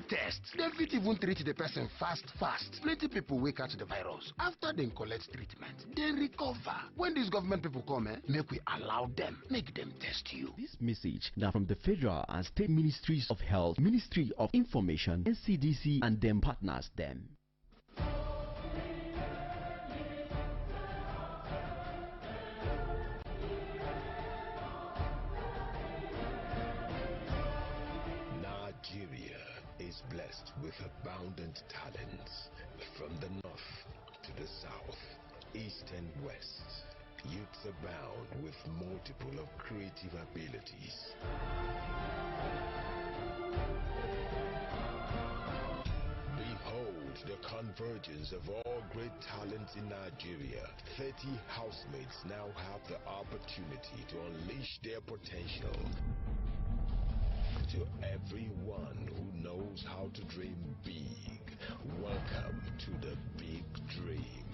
do tests. Dem fit even treat the person fast. Plenty people wey catch the virus. After dem collect treatment, dem recover. When these government people come, make we allow them, make them test you. This message now from the Federal and State Ministries of Health, Ministry of Information, NCDC and them partners them. Nigeria is blessed with abundant talents from the north to the south, east and west. Youths abound with multiple of creative abilities. Behold the convergence of all great talents in Nigeria. 30 housemates now have the opportunity to unleash their potential. To everyone who knows how to dream big, welcome to the big dream.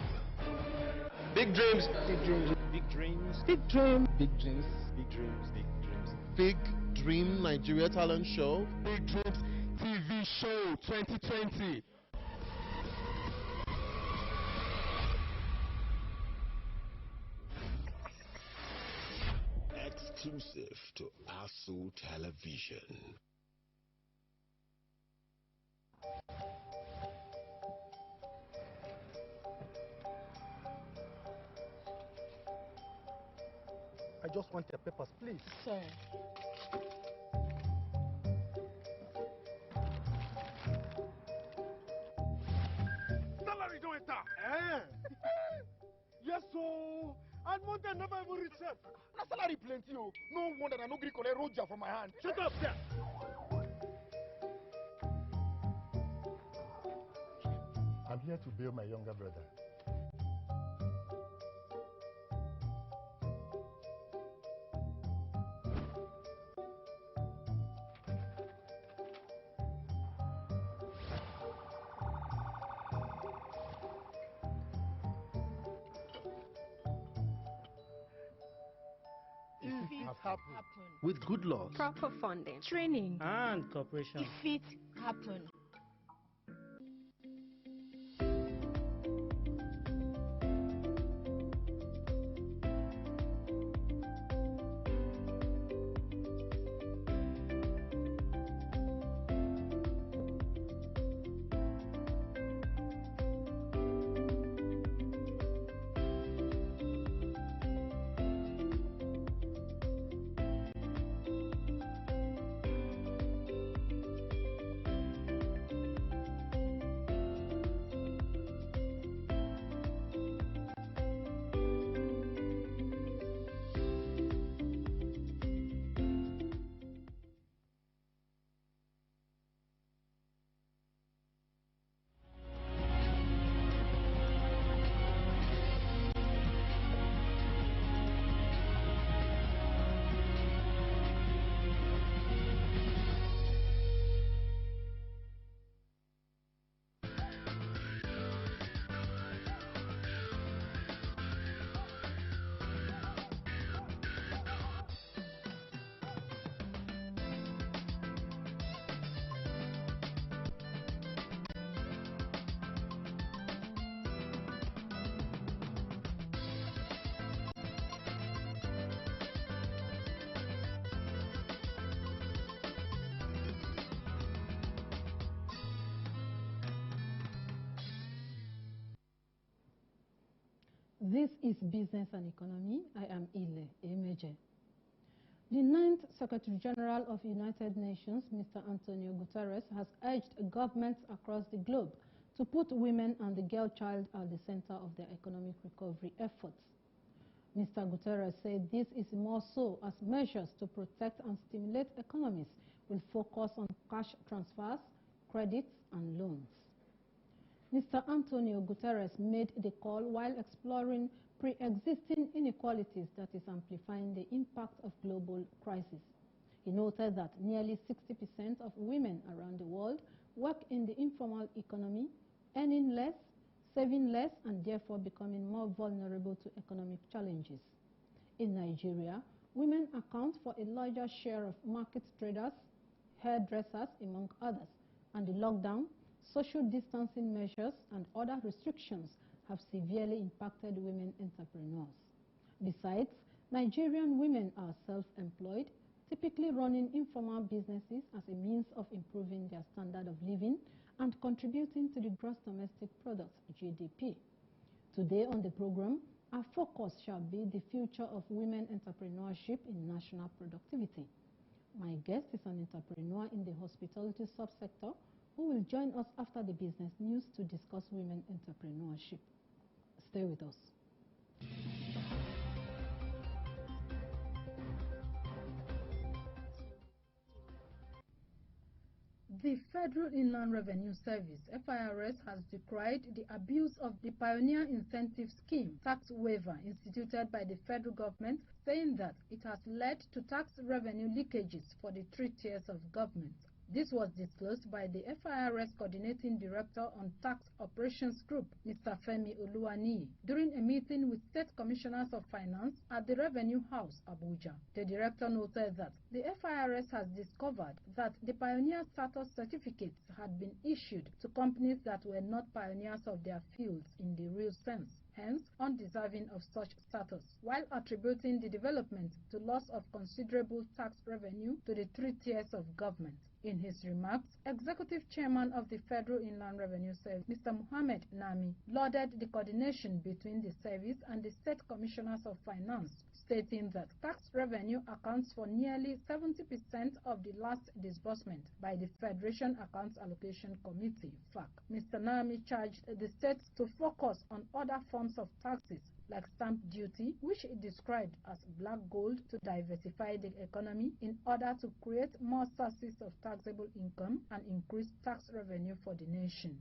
Big dreams. Big dreams. Big dreams. Big dream. Big dreams. Big dreams. Big dreams. Big Dream Nigeria Talent Show. Big Dreams TV Show 2020. Exclusive to ASO Television. I just want your papers, please. Sir. Salary don't enter. Yes, so. And Monday never even reach self. Na salary plenty, oh. No wonder I no gree collect roja from my hand. Shut up, sir. I'm here to bail my younger brother. Happen. With good luck, Proper funding, training, and cooperation. if it happen. This is Business and Economy. I am Ile Emeje. The 9th Secretary General of United Nations, Mr. Antonio Guterres, has urged governments across the globe to put women and the girl child at the center of their economic recovery efforts. Mr. Guterres said this is more so as measures to protect and stimulate economies will focus on cash transfers, credits, and loans. Mr. Antonio Guterres made the call while exploring pre-existing inequalities that is amplifying the impact of global crisis. He noted that nearly 60% of women around the world work in the informal economy, earning less, saving less, and therefore becoming more vulnerable to economic challenges. In Nigeria, women account for a larger share of market traders, hairdressers, among others, and the lockdown, social distancing measures, and other restrictions have severely impacted women entrepreneurs. Besides, Nigerian women are self-employed, typically running informal businesses as a means of improving their standard of living and contributing to the gross domestic product, GDP. Today on the program, our focus shall be the future of women entrepreneurship in national productivity. My guest is an entrepreneur in the hospitality subsector who will join us after the business news to discuss women entrepreneurship. Stay with us. The Federal Inland Revenue Service, FIRS, has decried the abuse of the Pioneer Incentive Scheme tax waiver instituted by the federal government, saying that it has led to tax revenue leakages for the 3 tiers of government. This was disclosed by the FIRS Coordinating Director on Tax Operations Group, Mr. Femi Oluwaniyi, during a meeting with State Commissioners of Finance at the Revenue House, Abuja. The director noted that the FIRS has discovered that the pioneer status certificates had been issued to companies that were not pioneers of their fields in the real sense, hence undeserving of such status, while attributing the development to loss of considerable tax revenue to the 3 tiers of government. In his remarks, Executive Chairman of the Federal Inland Revenue Service, Mr. Mohammed Nami, lauded the coordination between the service and the State Commissioners of Finance, stating that tax revenue accounts for nearly 70% of the last disbursement by the Federation Accounts Allocation Committee, FAC. Mr. Nami charged the states to focus on other forms of taxes like stamp duty, which he described as black gold, to diversify the economy in order to create more sources of taxable income and increase tax revenue for the nation.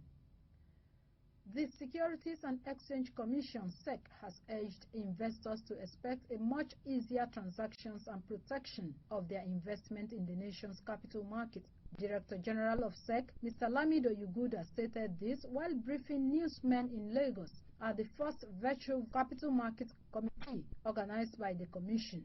The Securities and Exchange Commission, SEC, has urged investors to expect a much easier transactions and protection of their investment in the nation's capital market. Director General of SEC, Mr. Lamido Yuguda, stated this while briefing newsmen in Lagos at the first virtual capital market committee organized by the Commission.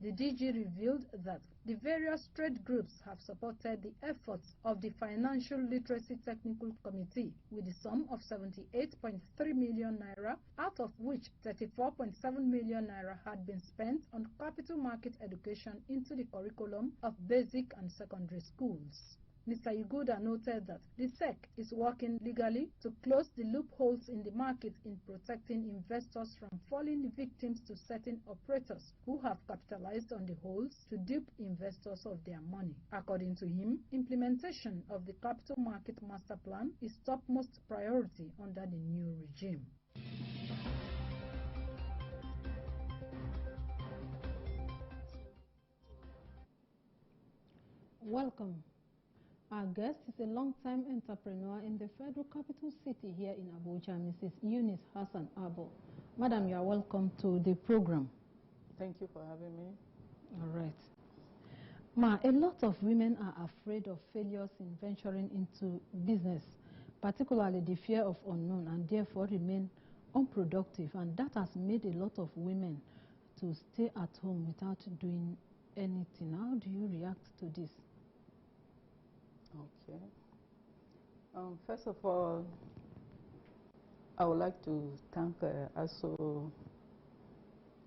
The DG revealed that the various trade groups have supported the efforts of the Financial Literacy Technical Committee with the sum of 78.3 million naira, out of which 34.7 million naira had been spent on capital market education into the curriculum of basic and secondary schools. Mr. Yuguda noted that the SEC is working legally to close the loopholes in the market in protecting investors from falling victims to certain operators who have capitalized on the holes to dupe investors of their money. According to him, implementation of the Capital Market Master Plan is topmost priority under the new regime. Welcome. Our guest is a long-time entrepreneur in the federal capital city here in Abuja, Mrs. Eunice Hassan Abo. Madam, you are welcome to the program. Thank you for having me. All right. Ma, a lot of women are afraid of failures in venturing into business, particularly the fear of unknown, and therefore remain unproductive. And that has made a lot of women to stay at home without doing anything. How do you react to this? Okay. First of all, I would like to thank ASO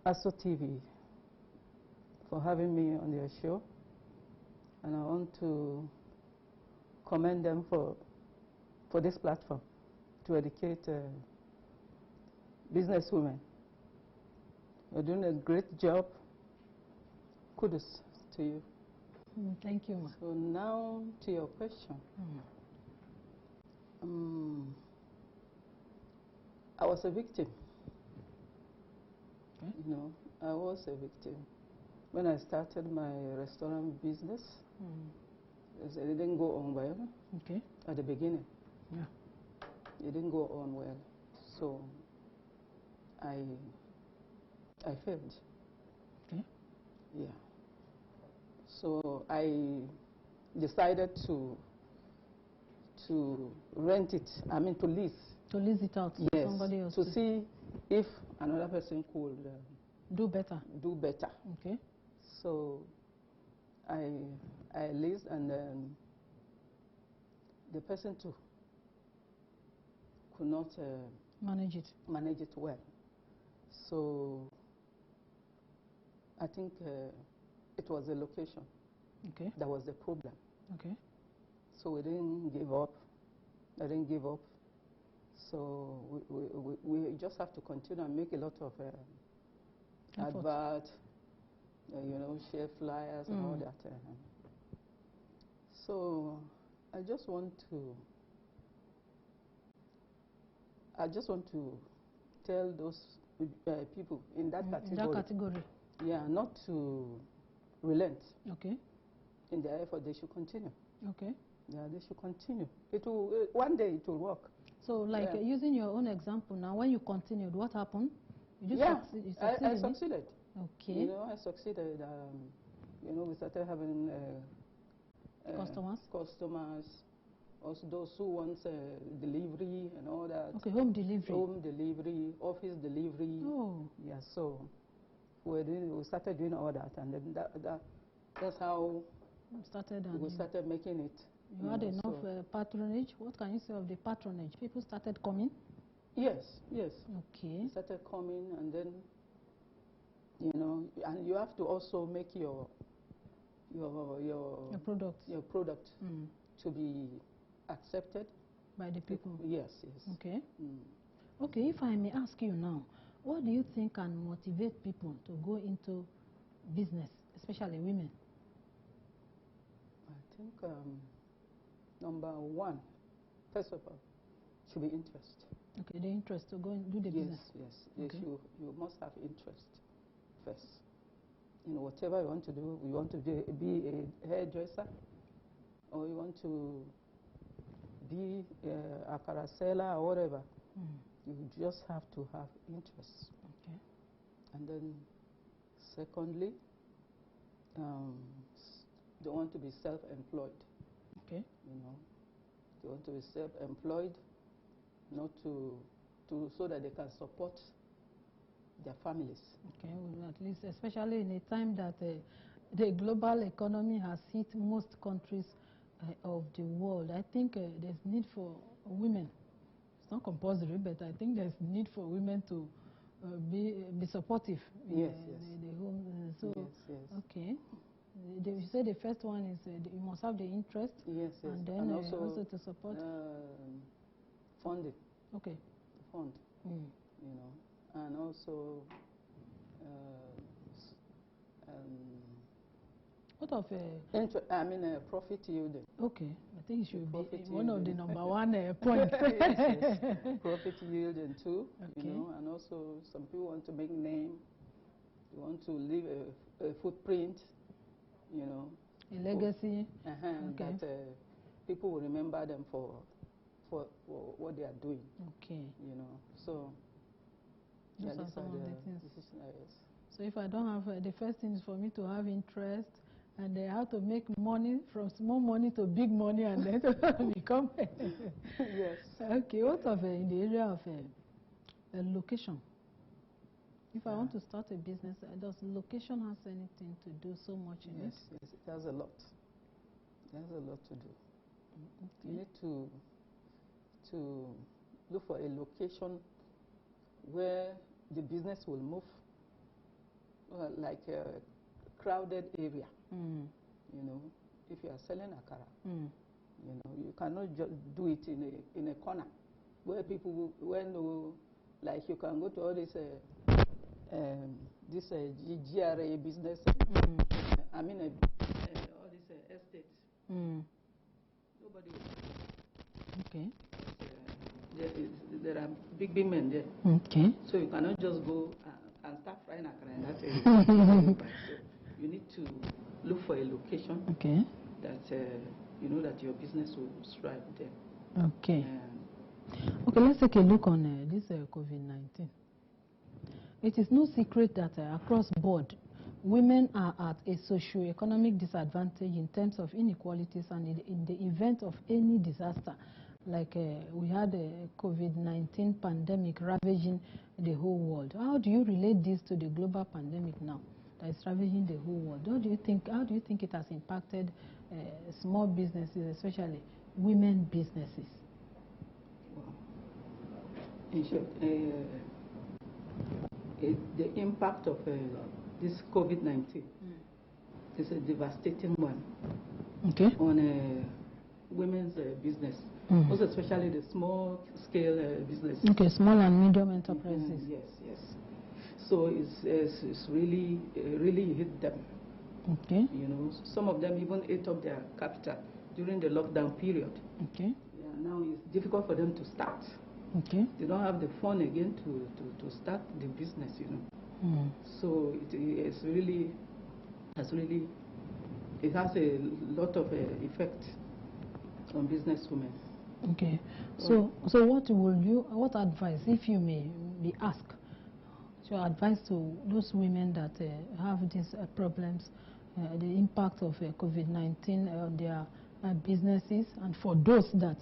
TV for having me on their show, and I want to commend them for this platform to educate businesswomen. You're doing a great job. Kudos to you. Thank you, ma. So now to your question. I was a victim. Okay. You know, I was a victim. When I started my restaurant business, it didn't go on well. Okay. At the beginning. Yeah. It didn't go on well. So I failed. Okay. Yeah. So I decided to rent it, to lease. To lease it out to somebody else. To see if another person could do better. Do better. Okay. So I leased, and the person too could not manage it well. So I think it was the location. Okay. That was the problem. Okay. So we didn't give up. I didn't give up. So we just have to continue and make a lot of advert, you know, share flyers and all that. So I just want to tell those people in that category. Yeah, not to relent. Okay. In their effort, they should continue. Okay. Yeah, they should continue. It will one day it will work. So, like using your own example now, when you continued, what happened? You just I succeeded. Okay. You know, I succeeded. You know, we started having customers. Also, those who want delivery and all that. Okay, home delivery. Home delivery, office delivery. Oh. Yeah, so we started doing all that, and then that's how we started making it. You had enough patronage. What can you say of the patronage? People started coming? Yes, yes. Okay. They started coming, and then, you know, and you have to also make your product to be accepted by the people. Yes, yes. Okay. Okay, if I may ask you now, what do you think can motivate people to go into business, especially women? I think number one, first of all, should be interest. Okay, the interest to go and do the business. Yes, yes. You must have interest first. You know, whatever you want to do, you want to be a hairdresser, or you want to be a carousella or whatever. You just have to have interest. Okay. And then, secondly, they want to be self-employed. Okay. You know, they want to be self-employed, not so that they can support their families. Okay, well, at least, especially in a time that the global economy has hit most countries of the world, I think there's need for women. It's not compulsory, but I think there's need for women to be supportive in the home. So, yes, yes. Okay. You say the first one is you must have the interest. Yes, yes. And then and also to support funding. Okay. Fund. You know, and also what of profit yielding. Okay, I think it should be one of the number one points. Yes, yes. Profit yielding too. Okay. You know, and also some people want to make name. They want to leave a footprint. You know, a legacy. Okay. That people will remember them for what they are doing. Okay. You know, so these yeah, are some of the things. Yes. So if I don't have the first thing is for me to have interest, and they have to make money from small money to big money, and then to become. Yes. Okay. What of in the area of location? If I want to start a business, does location has anything to do so much in it? Yes, it has a lot. It has a lot to do. Okay. You need to look for a location where the business will move, like a crowded area. You know, if you are selling akara, you know, you cannot just do it in a corner where people like you can go to all this GRA business. I mean, all these estates. Nobody will. Okay. There are big men there. Okay. So you cannot just go and start frying akara in that area. So you need to look for a location. Okay. That you know that your business will thrive there. Okay. Okay, let's take a look on this COVID-19. It is no secret that across board, women are at a socio-economic disadvantage in terms of inequalities, and in the event of any disaster, like we had a COVID-19 pandemic ravaging the whole world. How do you relate this to the global pandemic now that is ravaging the whole world? How do you think it has impacted small businesses, especially women businesses? Well, in short, the impact of this COVID-19 is a devastating one on women's business, most especially the small-scale businesses. Okay, small and medium enterprises. Yes, yes. So it's really hit them. Okay. You know, some of them even ate up their capital during the lockdown period. Okay. Yeah, now it's difficult for them to start. Okay. They don't have the fund again to start the business, you know. So it has a lot of effect on businesswomen. Okay. So what advice, if you may be asked, your advice to those women that have these problems, the impact of COVID-19 on their businesses, and for those that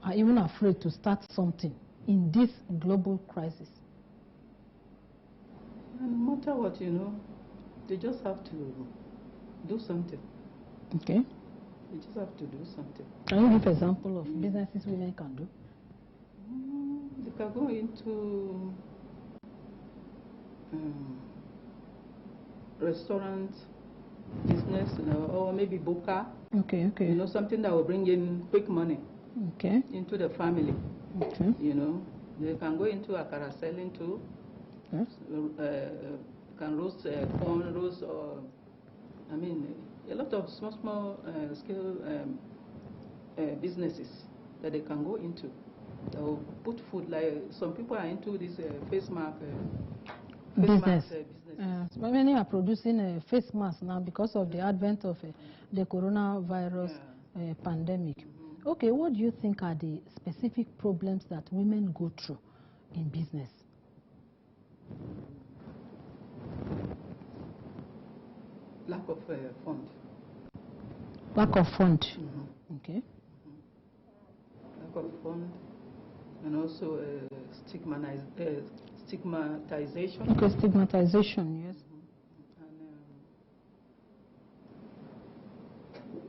are even afraid to start something in this global crisis? And no matter what, you know, they just have to do something. Okay. They just have to do something. Can you give an example of businesses women can do? They can go into restaurant business, you know, or maybe buka. Okay. You know, something that will bring in quick money. Okay. Into the family. Okay. You know, they can go into akara selling too. Yes. Can roast corn, roast, or I mean, a lot of small scale businesses that they can go into. They will put food, like some people are into this face mask business. But many are producing face masks now because of the advent of the coronavirus pandemic. Okay, what do you think are the specific problems that women go through in business? Lack of fund. Lack of fund. Okay. Lack of fund, and also stigmatization. Okay, stigmatization, yes.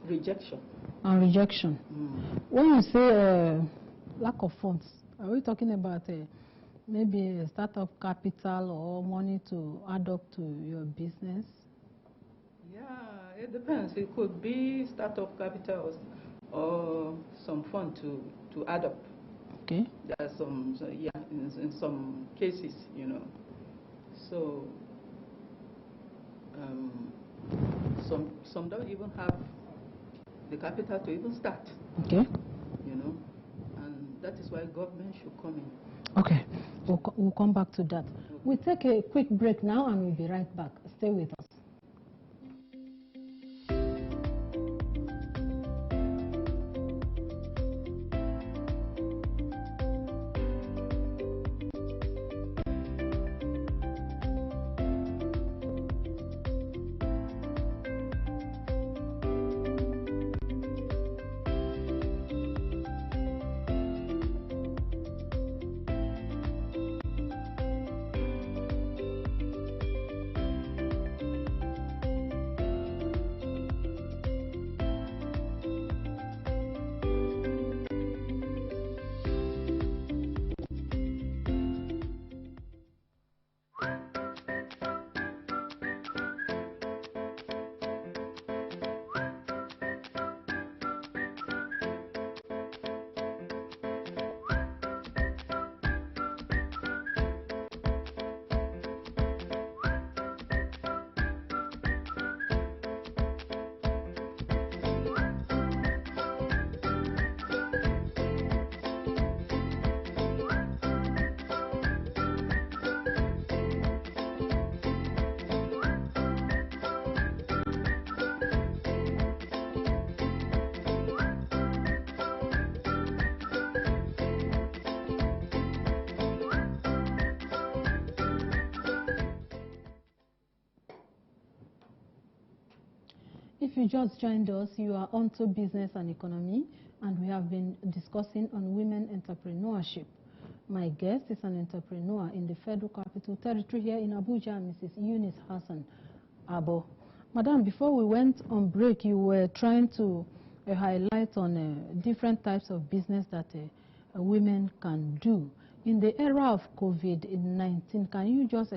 And rejection. And rejection. When you say lack of funds, are we talking about maybe a startup capital or money to add up to your business? Yeah, it depends. It could be startup capital or some fund to add up. Okay. There are some, in some cases, you know. So some don't even have the capital to even start. Okay. You know, and that is why government should come in. Okay, we'll come back to that. We'll take a quick break now and we'll be right back. Stay with us. If you just joined us, you are onto Business and Economy, and we have been discussing on women entrepreneurship. My guest is an entrepreneur in the Federal Capital Territory here in Abuja, Mrs. Eunice Hassan Abo. Madam, before we went on break, you were trying to a highlight on different types of business that women can do. In the era of COVID-19, can you just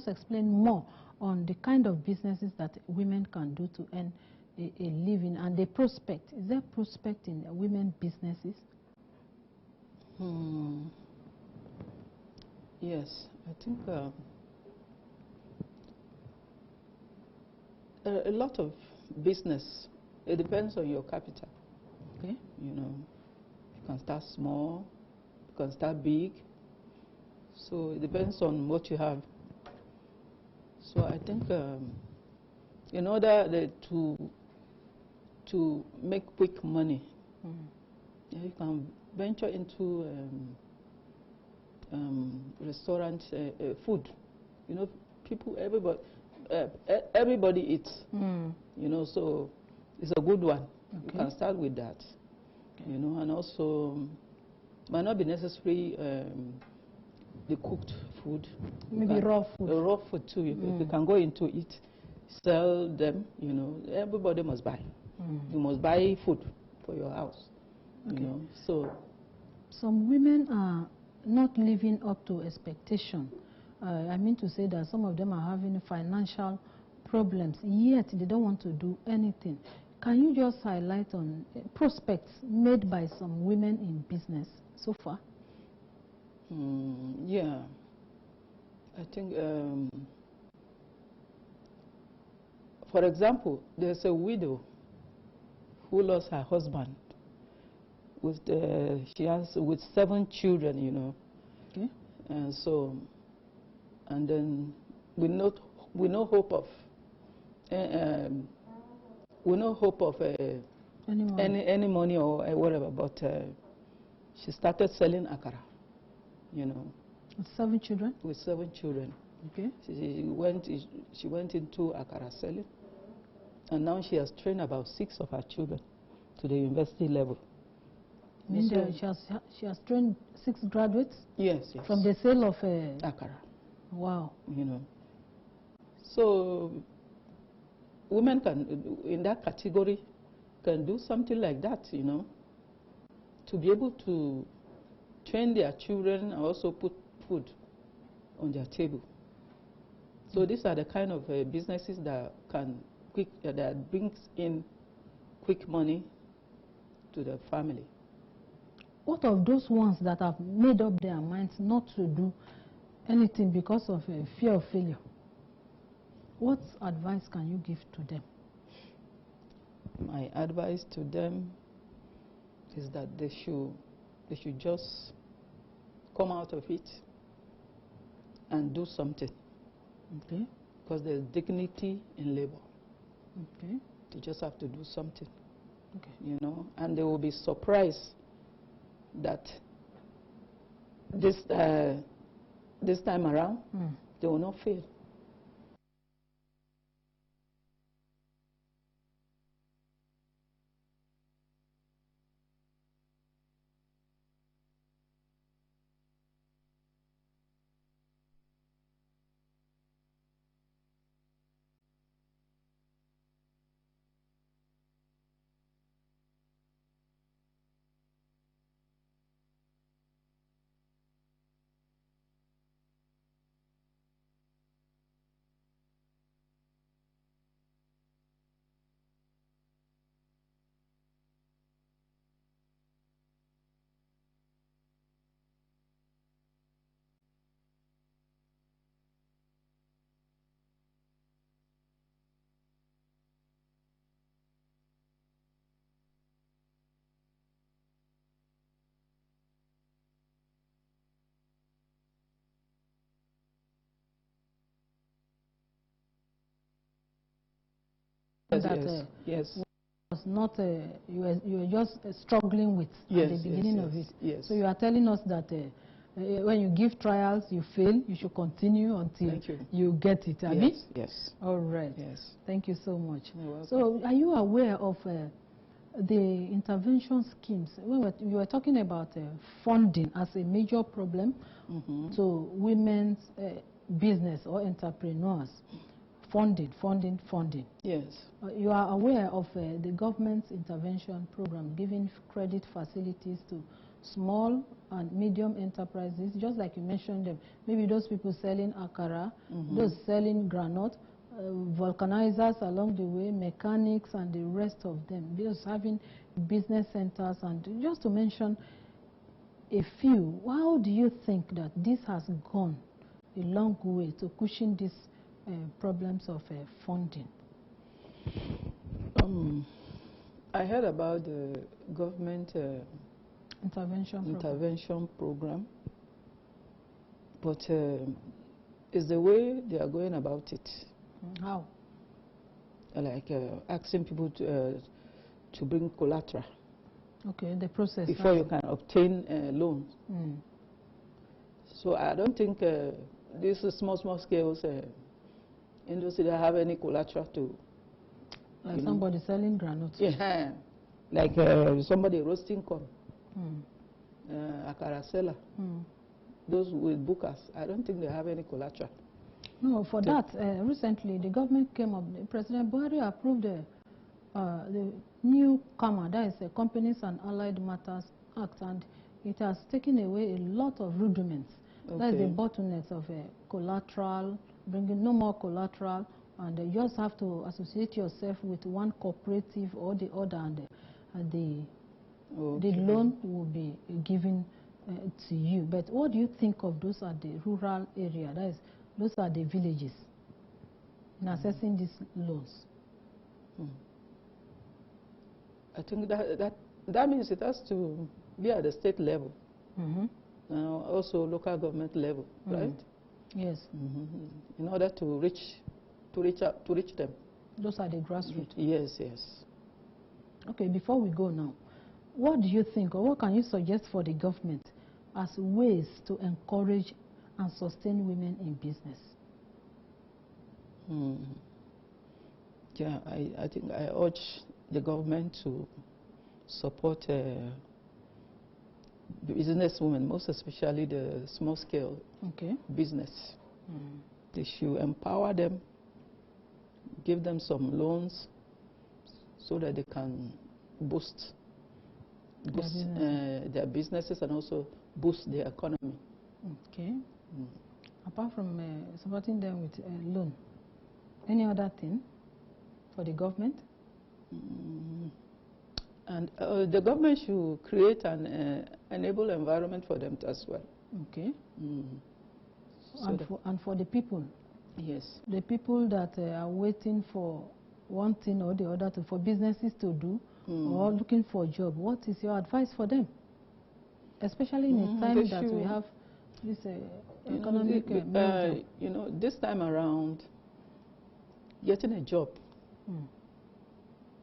explain more on the kind of businesses that women can do to earn a living and the prospect? Is there prospect in women businesses? Yes, I think a lot of business, it depends on your capital. Okay. You know, you can start small, you can start big. So it depends on what you have. So I think in order to make quick money, you can venture into restaurant food. You know, everybody eats. You know, so it's a good one. Okay. You can start with that. Okay. You know, and also might not be necessary the cooked food. Maybe raw food. Raw food too. You can go into it, sell them. You know, everybody must buy. You must buy food for your house. Okay. You know, so some women are not living up to expectation. I mean to say that some of them are having financial problems, yet they don't want to do anything. Can you just highlight on prospects made by some women in business so far? Yeah, I think, for example, there's a widow who lost her husband with with 7 children, you know. Okay. And so, and then with no hope of any money or whatever. But she started selling akara, you know. With 7 children. With 7 children. Okay. She went into akara selling, and now she has trained about 6 of her children to the university level. She has trained 6 graduates? Yes, yes. From the sale of akara. Wow. You know. So women can, in that category, can do something like that, you know, to be able to train their children and also put food on their table. So these are the kind of businesses that that brings in quick money to the family. What of those ones that have made up their minds not to do anything because of fear of failure? What advice can you give to them? My advice to them is that they should just come out of it and do something. Okay. Because there's dignity in labor. Okay. You just have to do something. Okay. You know, and they will be surprised that this time around they will not fail. Yes. Was not you were just struggling with at the beginning of it. Yes. So you are telling us that when you give trials, you fail. You should continue until you get it. Yes. Yes. All right. Yes. Thank you so much. You're welcome. So are you aware of the intervention schemes? When you were talking about funding as a major problem to women's business or entrepreneurs. funding. Yes. You are aware of the government's intervention program giving credit facilities to small and medium enterprises, just like you mentioned them. Maybe those people selling akara, those selling granite, vulcanizers along the way, mechanics and the rest of them, those having business centers, and just to mention a few. How do you think that this has gone a long way to cushion these problems of funding? I heard about the government intervention program, but it's the way they are going about it. How? Like asking people to bring collateral. Okay, the process. Before you can obtain loans. So I don't think these small scales industry that have any collateral to. Like somebody selling granules. Yeah, like somebody roasting corn. Akara seller. Those with bookers, I don't think they have any collateral. No, for that, recently the government came up, President Buhari approved the new CAMA, that is the Companies and Allied Matters Act, and it has taken away a lot of rudiments. Okay. That is the bottlenecks of collateral, bringing no more collateral, and you just have to associate yourself with one cooperative or the other, and the loan will be given to you. But what do you think of those at the rural area? That is, those are the villages in assessing these loans. I think that means it has to be at the state level, also local government level, right? Yes. In order to reach them. Those are the grassroots. Yes, yes. Okay, before we go now, what do you think, or what can you suggest for the government as ways to encourage and sustain women in business? Yeah, I think I urge the government to support the businesswomen, most especially the small-scale business. They should empower them, give them some loans so that they can boost their businesses and also boost their economy. Okay. Apart from supporting them with a loan, any other thing for the government? And the government should create an enable environment for them as well. Okay. So and for the people? Yes. The people that are waiting for one thing or the other for businesses to do, or looking for a job, what is your advice for them? Especially in a time that we have this economic this time around, getting a job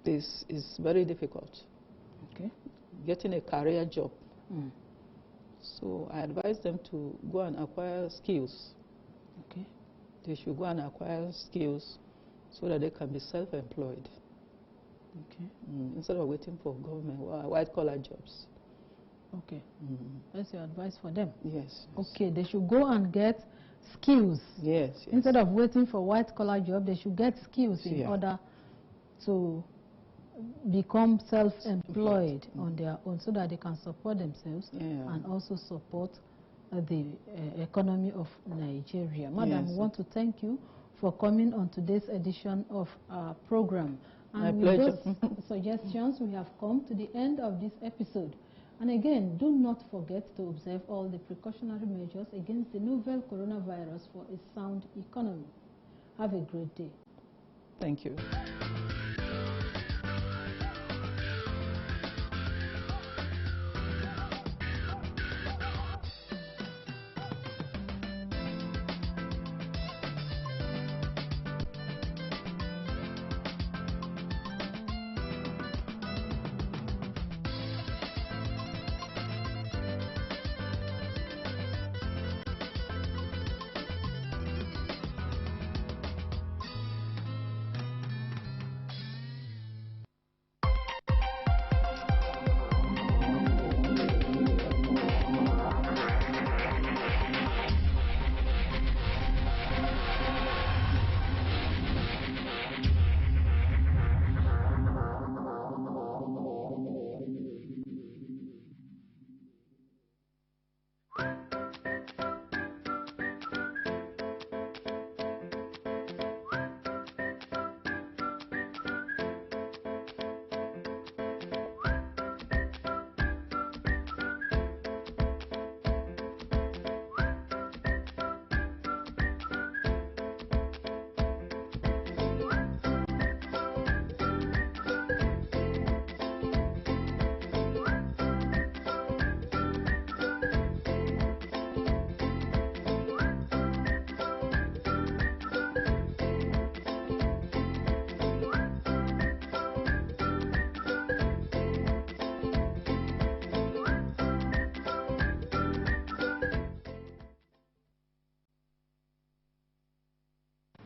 is very difficult. Okay. Getting a career job. So I advise them to go and acquire skills. Okay. They should go and acquire skills so that they can be self-employed. Okay. Instead of waiting for government white-collar jobs. Okay. That's your advice for them? Yes. Okay, they should go and get skills. Yes. Instead of waiting for white-collar job, they should get skills in order to become self-employed on their own, so that they can support themselves and also support the economy of Nigeria. Madam, we want to thank you for coming on today's edition of our program. And with those suggestions, we have come to the end of this episode. And again, do not forget to observe all the precautionary measures against the novel coronavirus for a sound economy. Have a great day. Thank you.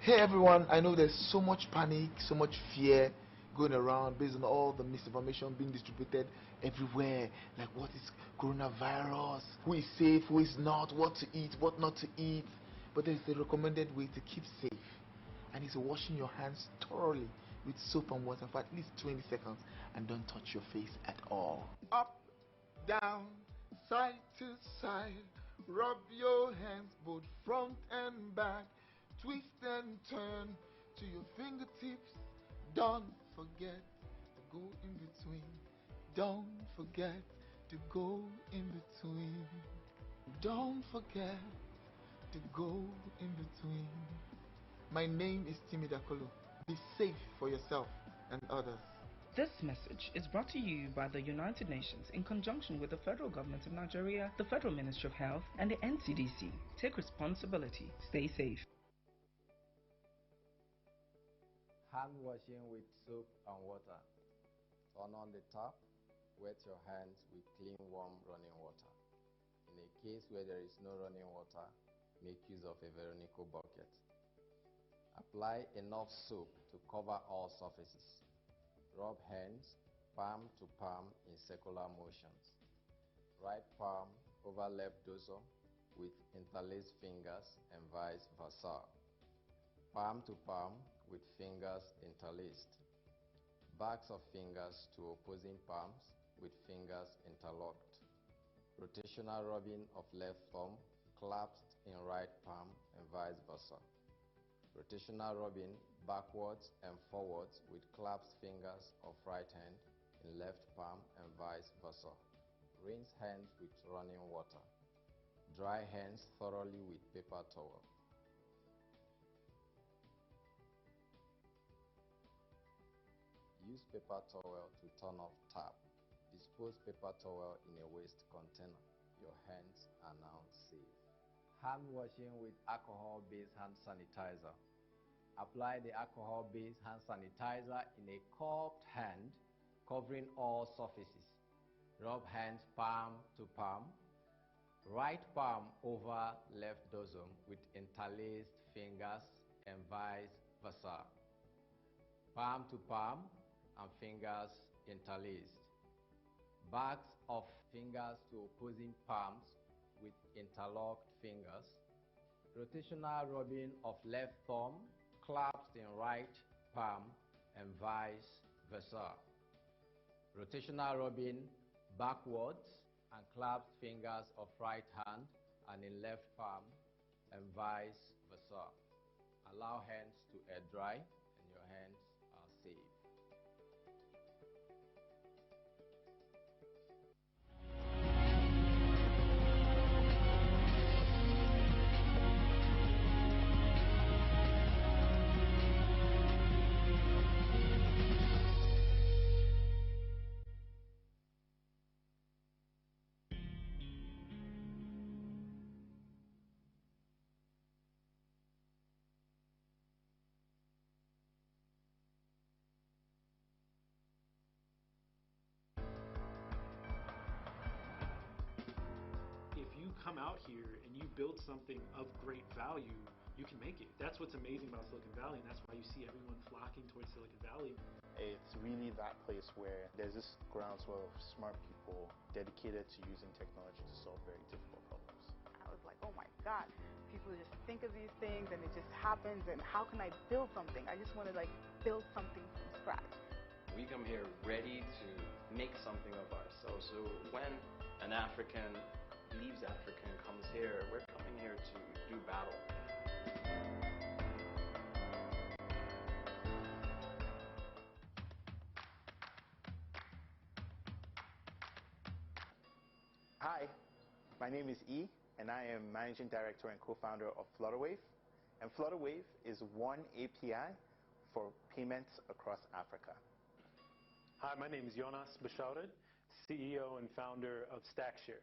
Hey everyone, I know there's so much panic, so much fear going around based on all the misinformation being distributed everywhere. Like, what is coronavirus? Who is safe? Who is not? What to eat? What not to eat? But there's a recommended way to keep safe, and it's washing your hands thoroughly with soap and water for at least 20 seconds, and don't touch your face at all. Up, down, side to side. Rub your hands both front and back. Twist and turn to your fingertips. Don't forget to go in between. Don't forget to go in between. Don't forget to go in between. My name is Timi Dakolo. Be safe for yourself and others. This message is brought to you by the United Nations in conjunction with the Federal Government of Nigeria, the Federal Ministry of Health, and the NCDC. Take responsibility. Stay safe. Hand washing with soap and water. Turn on the tap. Wet your hands with clean, warm running water. In a case where there is no running water, make use of a Veronico bucket. Apply enough soap to cover all surfaces. Rub hands, palm to palm in circular motions. Right palm over left dorsum with interlaced fingers and vice versa. Palm to palm with fingers interlaced. Backs of fingers to opposing palms with fingers interlocked. Rotational rubbing of left thumb clasped in right palm and vice versa. Rotational rubbing backwards and forwards with clasped fingers of right hand in left palm and vice versa. Rinse hands with running water. Dry hands thoroughly with paper towel. Use paper towel to turn off tap. Dispose paper towel in a waste container. Your hands are now safe. Hand washing with alcohol-based hand sanitizer. Apply the alcohol-based hand sanitizer in a cupped hand, covering all surfaces. Rub hands palm to palm. Right palm over left dorsum with interlaced fingers and vice versa. Palm to palm and fingers interlaced. Backs of fingers to opposing palms with interlocked fingers. Rotational rubbing of left thumb clasped in right palm and vice versa. Rotational rubbing backwards and clasped fingers of right hand and in left palm and vice versa. Allow hands to air dry and your hands are safe. Come out here and you build something of great value, you can make it. That's what's amazing about Silicon Valley, and that's why you see everyone flocking towards Silicon Valley. It's really that place where there's this groundswell of smart people dedicated to using technology to solve very difficult problems. I was like, oh my God, people just think of these things and it just happens, and how can I build something? I just want to build something from scratch. We come here ready to make something of ourselves. So when an African leaves Africa and comes here, we're coming here to do battle. Hi, my name is E, and I am Managing Director and Co-founder of Flutterwave. And Flutterwave is one API for payments across Africa. Hi, my name is Jonas Beshouted, CEO and founder of StackShare.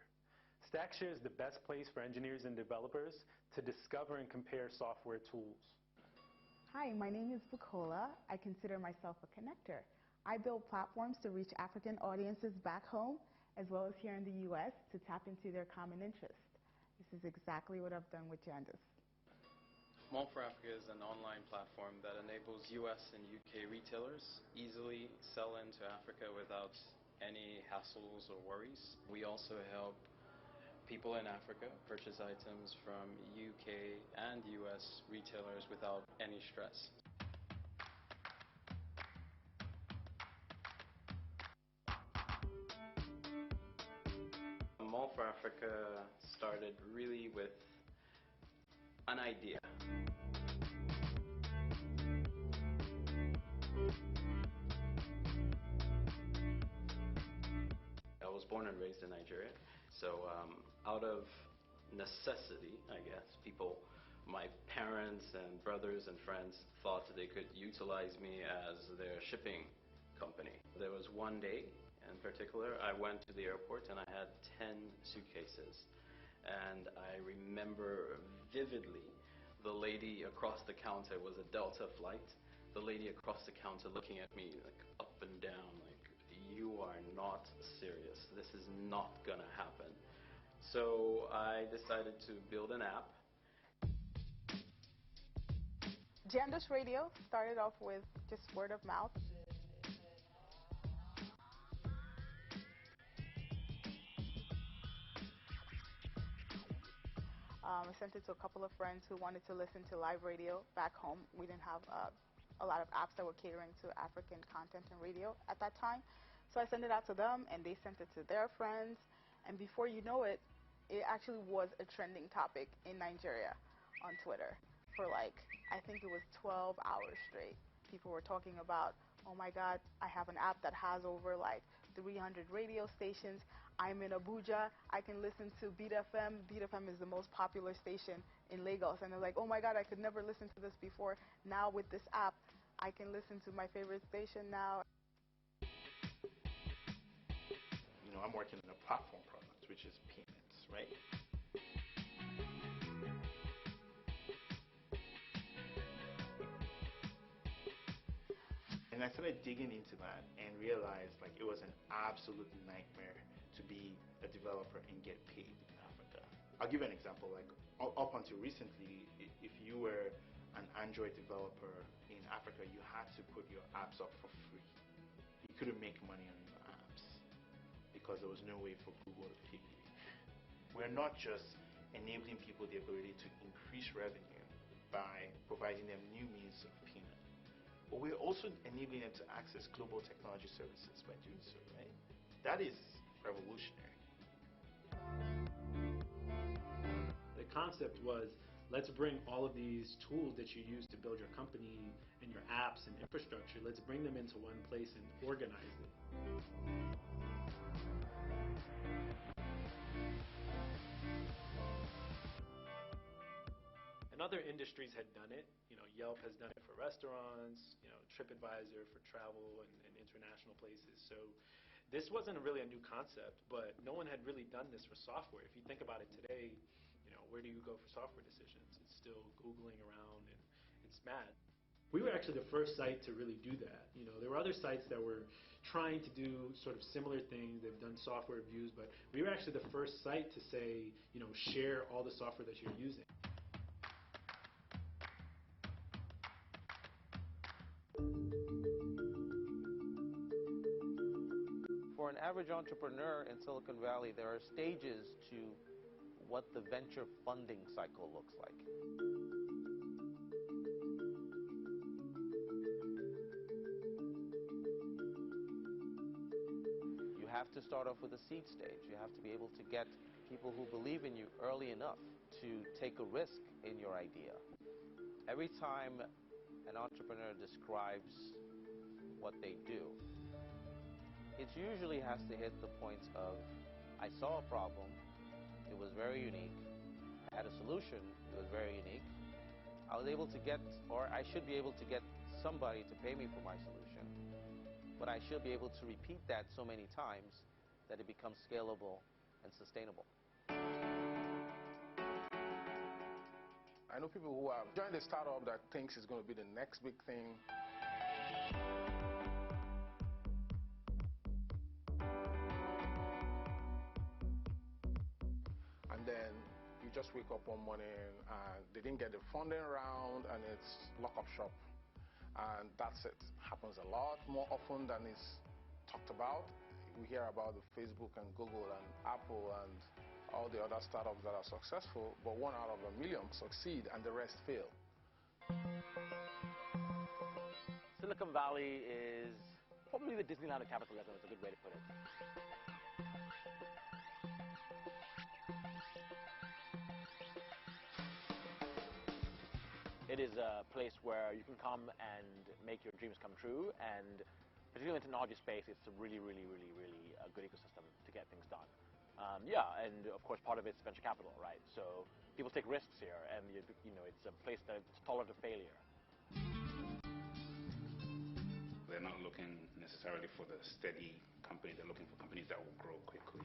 StackShare is the best place for engineers and developers to discover and compare software tools. Hi, my name is Bukola. I consider myself a connector. I build platforms to reach African audiences back home, as well as here in the US, to tap into their common interests. This is exactly what I've done with Jandis. Mall for Africa is an online platform that enables US and UK retailers easily sell into Africa without any hassles or worries. We also help people in Africa purchase items from UK and US retailers without any stress. Mall for Africa started really with an idea. I was born and raised in Nigeria, so out of necessity, I guess, my parents and brothers and friends thought they could utilize me as their shipping company. There was one day in particular, I went to the airport and I had 10 suitcases. And I remember vividly the lady across the counter, was a Delta flight, the lady across the counter looking at me like up and down, like, you are not serious. This is not gonna happen. So I decided to build an app. Jamdos Radio started off with just word of mouth. I sent it to a couple of friends who wanted to listen to live radio back home. We didn't have a lot of apps that were catering to African content and radio at that time. So I sent it out to them, and they sent it to their friends. And before you know it, it actually was a trending topic in Nigeria on Twitter for like, I think it was 12 hours straight. People were talking about, oh my God, I have an app that has over like 300 radio stations. I'm in Abuja. I can listen to Beat FM. Beat FM is the most popular station in Lagos. And they're like, oh my God, I could never listen to this before. Now with this app, I can listen to my favorite station now. You know, I'm working on a platform product, which is payments, right? And I started digging into that and realized like it was an absolute nightmare to be a developer and get paid in Africa. I'll give you an example. Like up until recently, if you were an Android developer in Africa, you had to put your apps up for free. You couldn't make money on your apps because there was no way for Google to pay you. We're not just enabling people the ability to increase revenue by providing them new means of payment, but we're also enabling them to access global technology services by doing so, right? That is revolutionary. The concept was, let's bring all of these tools that you use to build your company and your apps and infrastructure, let's bring them into one place and organize it. And other industries had done it. You know, Yelp has done it for restaurants, you know, TripAdvisor for travel and international places. So this wasn't really a new concept, but no one had really done this for software. If you think about it today, you know, where do you go for software decisions? It's still Googling around, and it's mad. We were actually the first site to really do that. You know, there were other sites that were trying to do sort of similar things. They've done software reviews, but we were actually the first site to say, you know, share all the software that you're using. For an average entrepreneur in Silicon Valley, there are stages to what the venture funding cycle looks like. You have to start off with a seed stage. You have to be able to get people who believe in you early enough to take a risk in your idea. Every time an entrepreneur describes what they do, it usually has to hit the point of, I saw a problem, it was very unique, I had a solution, it was very unique, I was able to get, or I should be able to get somebody to pay me for my solution, but I should be able to repeat that so many times that it becomes scalable and sustainable. I know people who have joined a startup that thinks it's going to be the next big thing. And then You just wake up one morning and they didn't get the funding round and it's lock up shop. And that's it. Happens a lot more often than is talked about. We hear about the Facebook and Google and Apple and all the other startups that are successful, but 1 out of a million succeed and the rest fail. Silicon Valley is probably the Disneyland of capitalism. Is a good way to put it. It is a place where you can come and make your dreams come true, and particularly in the technology space, it's a really a good ecosystem to get things done. Yeah, and of course part of it's venture capital, right? So people take risks here, and you know it's a place that's tolerant of failure. They're not looking necessarily for the steady company, they're looking for companies that will grow quickly.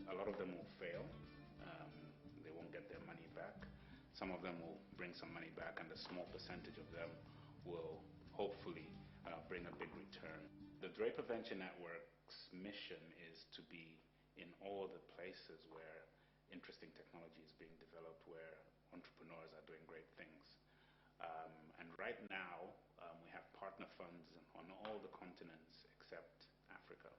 A lot of them will fail, they won't get their money back. Some of them will bring some money back, and a small percentage of them will hopefully bring a big return. The Draper Venture Network's mission is to be in all the places where interesting technology is being developed, where entrepreneurs are doing great things. And right now, we have partner funds on all the continents except Africa.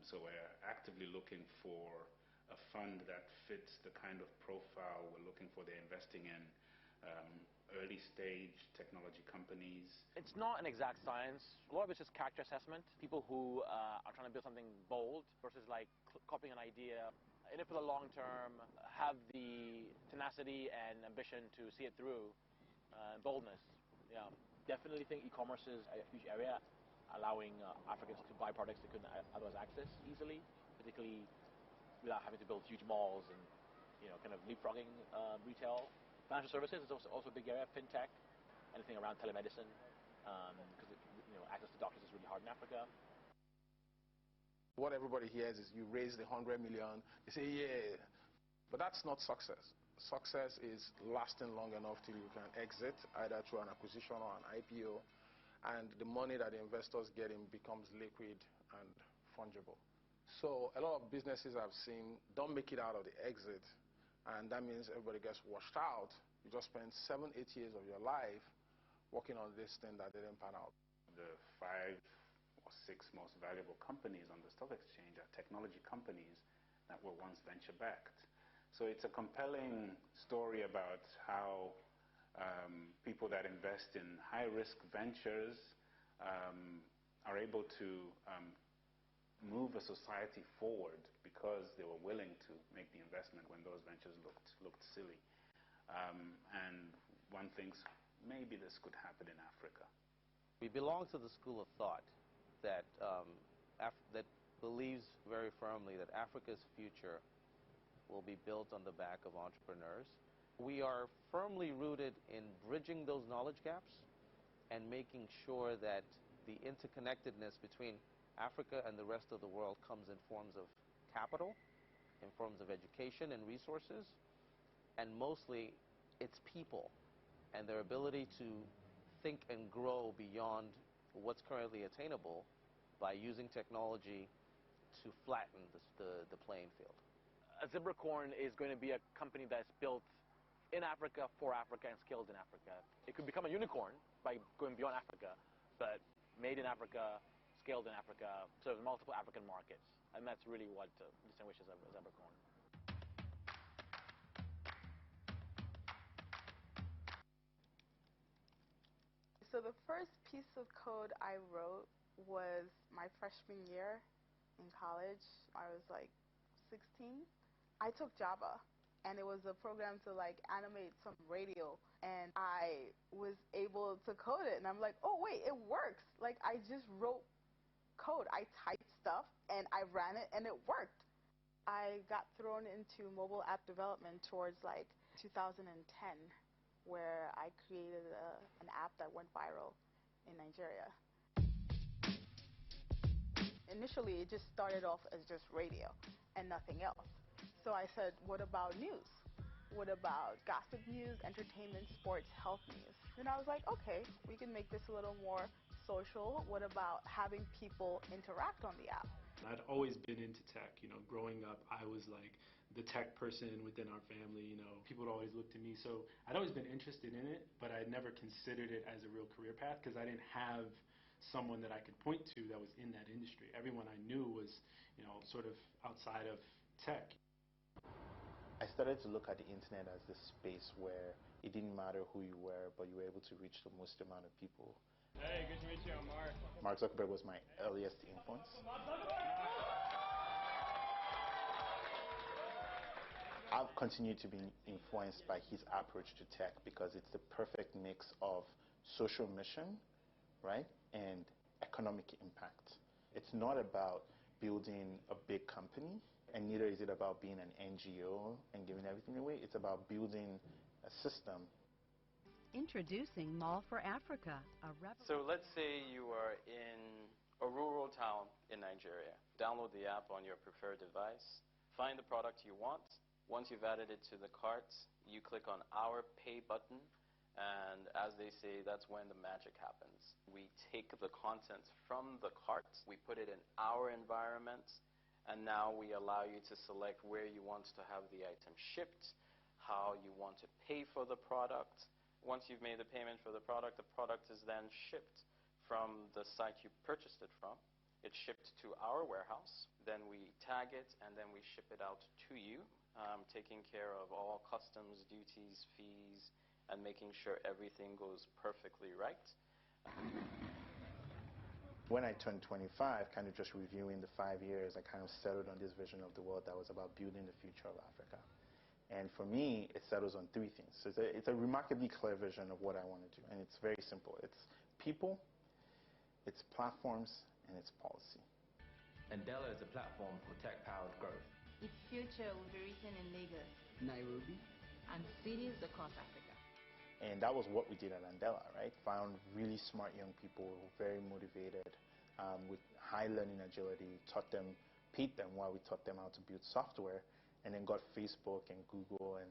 So we're actively looking for a fund that fits the kind of profile we're looking for. They're investing in early stage technology companies. It's not an exact science. A lot of it's just character assessment. People who are trying to build something bold versus like copying an idea. In it for the long term, have the tenacity and ambition to see it through, boldness. Yeah, definitely think e-commerce is a huge area, allowing Africans to buy products they couldn't otherwise access easily, particularly without having to build huge malls and, you know, kind of leapfrogging retail. Financial services is also a big area. Fintech, anything around telemedicine, because you know, access to doctors is really hard in Africa. What everybody hears is you raise the 100 million, they say yeah, but that's not success. Success is lasting long enough till you can exit, either through an acquisition or an IPO, and the money that the investors get in becomes liquid and fungible. So a lot of businesses I've seen don't make it out of the exit, and that means everybody gets washed out. You just spend 7, 8 years of your life working on this thing that didn't pan out. The 5 or 6 most valuable companies on the stock exchange are technology companies that were once venture-backed. So it's a compelling story about how people that invest in high-risk ventures are able to move a society forward because they were willing to make the investment when those ventures looked silly. And one thinks maybe this could happen in Africa. We belong to the school of thought that that believes very firmly that Africa's future will be built on the back of entrepreneurs. We are firmly rooted in bridging those knowledge gaps and making sure that the interconnectedness between Africa and the rest of the world comes in forms of capital, in forms of education and resources, and mostly its people and their ability to think and grow beyond what's currently attainable by using technology to flatten the playing field. Zibracorn is going to be a company that's built in Africa, for Africa, and scaled in Africa. It could become a unicorn by going beyond Africa, but made in Africa, scaled in Africa, serves multiple African markets. And that's really what distinguishes Zibracorn. So the first piece of code I wrote was my freshman year in college. I was like 16. I took Java, and it was a program to like animate some radio, and I was able to code it, and I'm like, oh wait, it works. Like I just wrote code. I typed stuff and I ran it and it worked. I got thrown into mobile app development towards like 2010, where I created an app that went viral in Nigeria. Initially, it just started off as just radio and nothing else. So I said, what about news? What about gossip news, entertainment, sports, health news? And I was like, okay, we can make this a little more social? What about having people interact on the app? I'd always been into tech. You know, growing up, I was like the tech person within our family. You know, people would always look to me. So I'd always been interested in it, but I never considered it as a real career path because I didn't have someone that I could point to that was in that industry. Everyone I knew was, you know, sort of outside of tech. I started to look at the internet as this space where it didn't matter who you were, but you were able to reach the most amount of people. Hey, good to meet you, I'm Mark. Mark Zuckerberg was my earliest influence. I've continued to be influenced by his approach to tech because it's the perfect mix of social mission, right, and economic impact. It's not about building a big company, and neither is it about being an NGO and giving everything away. It's about building a system. Introducing Mall for Africa, So let's say you are in a rural town in Nigeria. Download the app on your preferred device, find the product you want. Once you've added it to the cart, you click on Our Pay button, and as they say, that's when the magic happens. We take the content from the cart, we put it in our environment, and now we allow you to select where you want to have the item shipped, how you want to pay for the product. Once you've made the payment for the product is then shipped from the site you purchased it from. It's shipped to our warehouse, then we tag it, and then we ship it out to you, taking care of all customs, duties, fees, and making sure everything goes perfectly right. When I turned 25, kind of just reviewing the 5 years, I kind of settled on this vision of the world that was about building the future of Africa. And for me, it settles on 3 things. So it's a remarkably clear vision of what I want to do, and it's very simple. It's people, it's platforms, and it's policy. Andela is a platform for tech-powered growth. Its future will be written in Lagos, Nairobi, and cities across Africa. And that was what we did at Andela, right? Found really smart young people, very motivated, with high learning agility, paid them while we taught them how to build software, and then got Facebook and Google and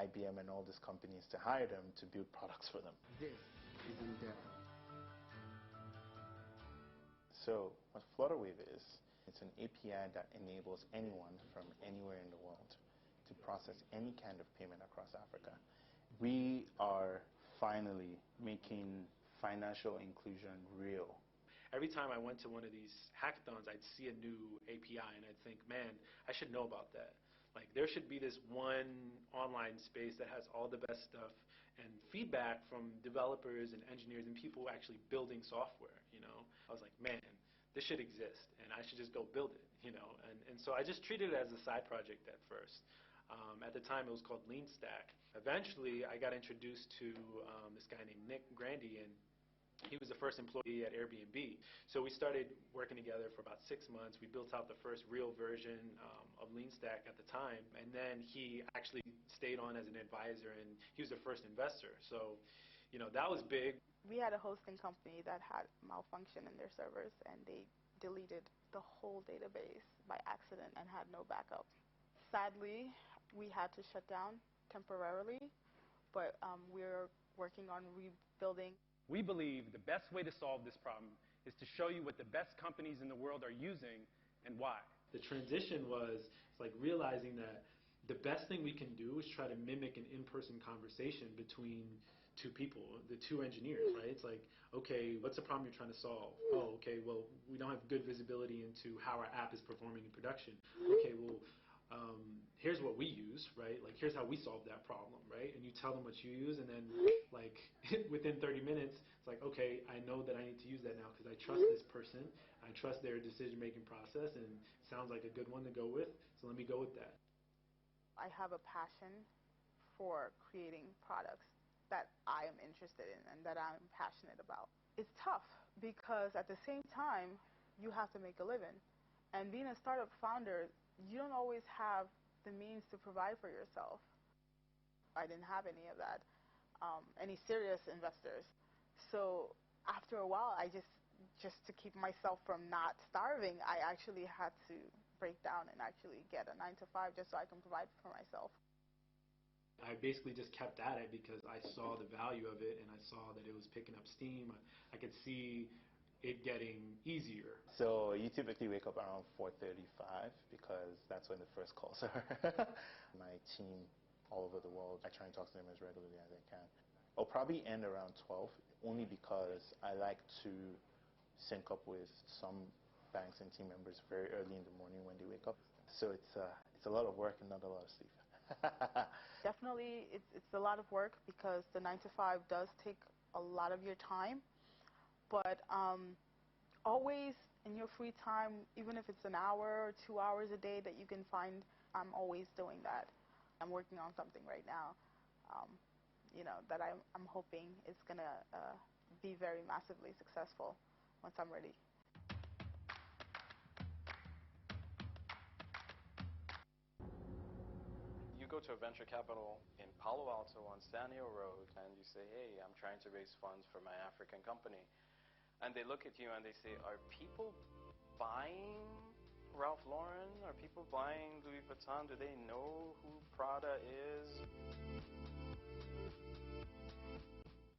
IBM and all these companies to hire them to build products for them. This is Andela. So what Flutterwave is, it's an API that enables anyone from anywhere in the world to process any kind of payment across Africa. We are finally making financial inclusion real. Every time I went to one of these hackathons, I'd see a new API, and I'd think, man, I should know about that. Like, there should be this one online space that has all the best stuff and feedback from developers and engineers and people actually building software, you know. I was like, man, this should exist, and I should just go build it, you know. And so I just treated it as a side project at first. At the time, it was called Lean Stack. Eventually, I got introduced to this guy named Nick Grandy, and he was the first employee at Airbnb. So we started working together for about 6 months. We built out the first real version of Lean Stack at the time, and then he actually stayed on as an advisor, and he was the first investor. So, you know, that was big. We had a hosting company that had malfunction in their servers, and they deleted the whole database by accident and had no backup. Sadly, we had to shut down temporarily, but we're working on rebuilding. We believe the best way to solve this problem is to show you what the best companies in the world are using and why. The transition was like realizing that the best thing we can do is try to mimic an in-person conversation between two people, the two engineers, right? It's like, okay, what's the problem you're trying to solve? Oh, okay, well, we don't have good visibility into how our app is performing in production. Okay, well, here's what we use, right? Like, here's how we solve that problem, right? And you tell them what you use, and then, like, within 30 minutes, it's like, okay, I know that I need to use that now because I trust this person. I trust their decision-making process, and it sounds like a good one to go with, so let me go with that. I have a passion for creating products that I am interested in and that I'm passionate about. It's tough because at the same time, you have to make a living. And being a startup founder, you don't always have the means to provide for yourself. I didn't have any of that, any serious investors. So after a while, I just to keep myself from not starving, I actually had to break down and actually get a 9-to-5 just so I can provide for myself. I basically just kept at it because I saw the value of it, and I saw that it was picking up steam. I could see it getting easier? So you typically wake up around 4:35 because that's when the first calls are. My team all over the world, I try and talk to them as regularly as I can. I'll probably end around 12, only because I like to sync up with some banks and team members very early in the morning when they wake up. So it's a lot of work and not a lot of sleep. Definitely, it's a lot of work because the 9 to 5 does take a lot of your time. But always in your free time, even if it's an hour or 2 hours a day that you can find, I'm always doing that. I'm working on something right now, that I'm hoping is going to be very massively successful once I'm ready. You go to a venture capital in Palo Alto on Sanio Road and you say, hey, I'm trying to raise funds for my African company. And they look at you and they say, are people buying Ralph Lauren? Are people buying Louis Vuitton? Do they know who Prada is?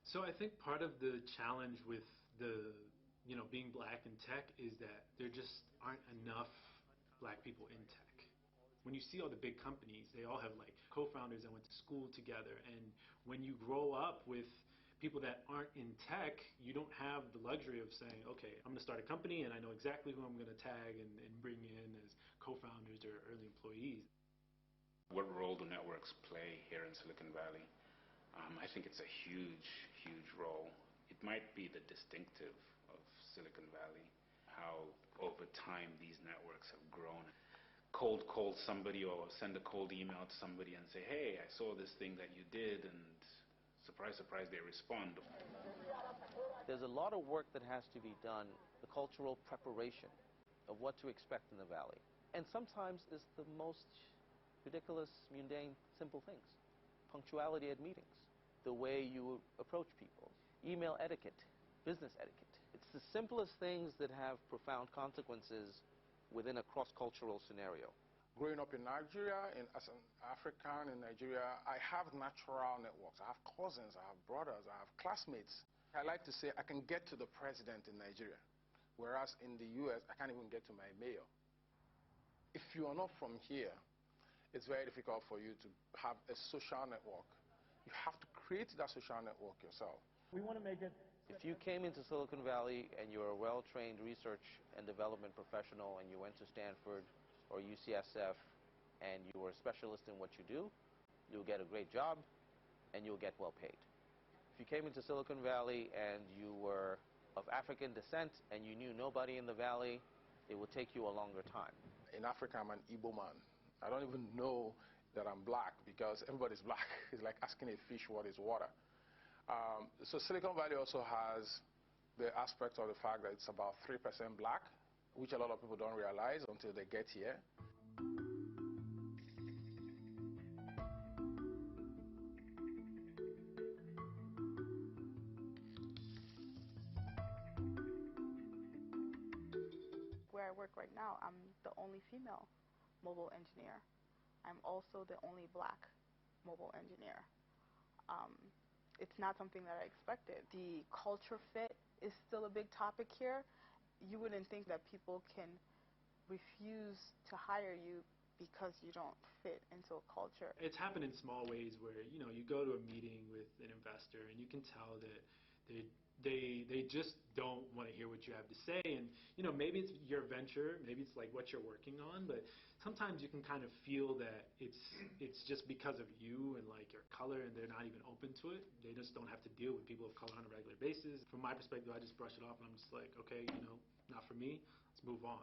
So I think part of the challenge with being black in tech is that there just aren't enough black people in tech. When you see all the big companies, they all have like co-founders that went to school together, and when you grow up with people that aren't in tech, you don't have the luxury of saying, okay, I'm going to start a company and I know exactly who I'm going to tag and bring in as co-founders or early employees. What role do networks play here in Silicon Valley? I think it's a huge, huge role. It might be the distinctive of Silicon Valley, how over time these networks have grown. Cold call somebody or send a cold email to somebody and say, hey, I saw this thing that you did, and surprise, surprise, they respond. There's a lot of work that has to be done, the cultural preparation of what to expect in the Valley. And sometimes it's the most ridiculous, mundane, simple things. Punctuality at meetings, the way you approach people, email etiquette, business etiquette. It's the simplest things that have profound consequences within a cross-cultural scenario. Growing up in Nigeria, as an African in Nigeria, I have natural networks. I have cousins, I have brothers, I have classmates. I like to say I can get to the president in Nigeria, whereas in the US, I can't even get to my mayor. If you are not from here, it's very difficult for you to have a social network. You have to create that social network yourself. We want to make it. If you came into Silicon Valley and you're a well-trained research and development professional and you went to Stanford or UCSF and you were a specialist in what you do, you'll get a great job and you'll get well paid. If you came into Silicon Valley and you were of African descent and you knew nobody in the Valley, it would take you a longer time. In Africa, I'm an Igbo man. I don't even know that I'm black because everybody's black. It's like asking a fish what is water. So Silicon Valley also has the aspect of the fact that it's about 3% black, which a lot of people don't realize until they get here. Where I work right now, I'm the only female mobile engineer. I'm also the only black mobile engineer. It's not something that I expected. The culture fit is still a big topic here. You wouldn't think that people can refuse to hire you because you don't fit into a culture. It's happened in small ways where, you go to a meeting with an investor and you can tell that they just don't want to hear what you have to say. And, maybe it's your venture, maybe it's like what you're working on, but sometimes you can kind of feel that it's just because of you and like your color and they're not even open to it. They just don't have to deal with people of color on a regular basis. From my perspective, I just brush it off and I'm just like, okay, not for me, let's move on.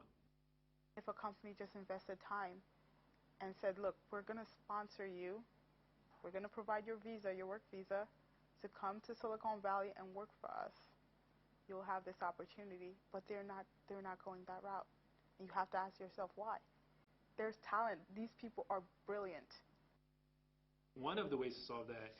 If a company just invested time and said, look, we're going to sponsor you, we're going to provide your visa, your work visa, to come to Silicon Valley and work for us, you'll have this opportunity, but they're not going that route. And you have to ask yourself why. There's talent. These people are brilliant. One of the ways to solve that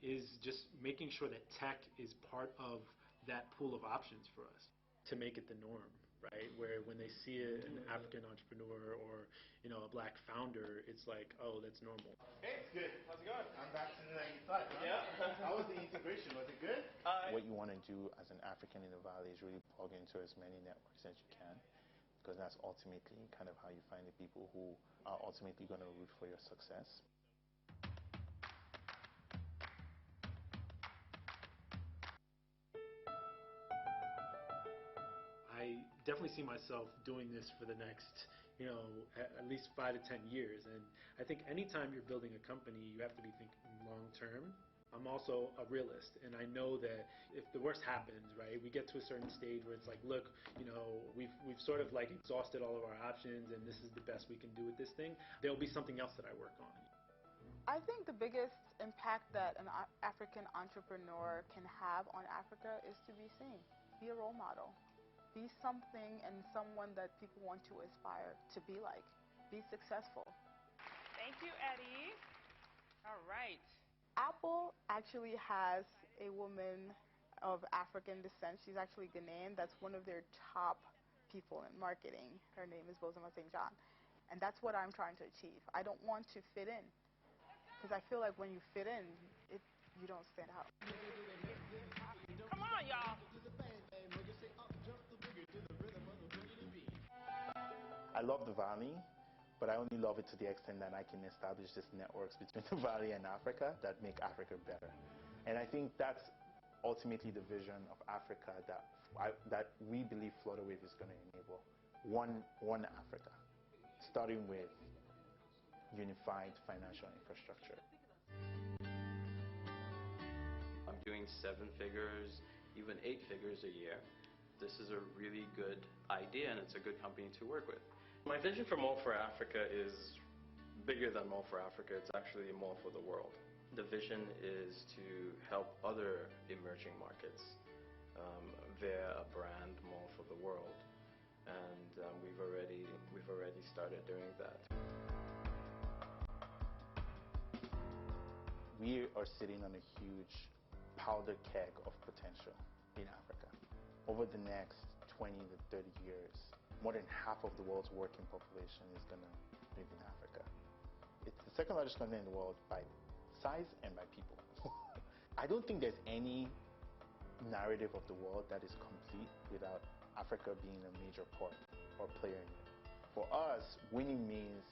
is just making sure that tech is part of that pool of options for us, to make it the norm, right? Where when they see an African entrepreneur or a black founder, it's like, oh, that's normal. Hey, it's good. How's it going? I'm back to the 95. Huh? Yeah. How was the integration? Was it good? What you want to do as an African in the Valley is really plug into as many networks as you can, because that's ultimately kind of how you find the people who are ultimately going to root for your success. I definitely see myself doing this for the next, at least 5 to 10 years. And I think anytime you're building a company, you have to be thinking long term. I'm also a realist, and I know that if the worst happens, right, we get to a certain stage where it's like, look, we've sort of like exhausted all of our options, and this is the best we can do with this thing. There'll be something else that I work on. I think the biggest impact that an African entrepreneur can have on Africa is to be seen, be a role model, be something and someone that people want to aspire to be like, be successful. Thank you, Eddie. All right. Apple actually has a woman of African descent. She's actually Ghanaian. That's one of their top people in marketing. Her name is Bozoma St. John. And that's what I'm trying to achieve. I don't want to fit in, because I feel like when you fit in, you don't stand out. Come on, y'all. I love the Valley, but I only love it to the extent that I can establish these networks between the Valley and Africa that make Africa better. And I think that's ultimately the vision of Africa that we believe Flutterwave is going to enable. One Africa, starting with unified financial infrastructure. I'm doing 7 figures, even 8 figures a year. This is a really good idea, and it's a good company to work with. My vision for Mall for Africa is bigger than Mall for Africa. It's actually Mall for the world. The vision is to help other emerging markets via a brand Mall for the world, and we've already started doing that. We are sitting on a huge powder keg of potential in Africa. Over the next 20 to 30 years, more than half of the world's working population is going to live in Africa. It's the second largest continent in the world by size and by people. I don't think there's any narrative of the world that is complete without Africa being a major part or player in it. For us, winning means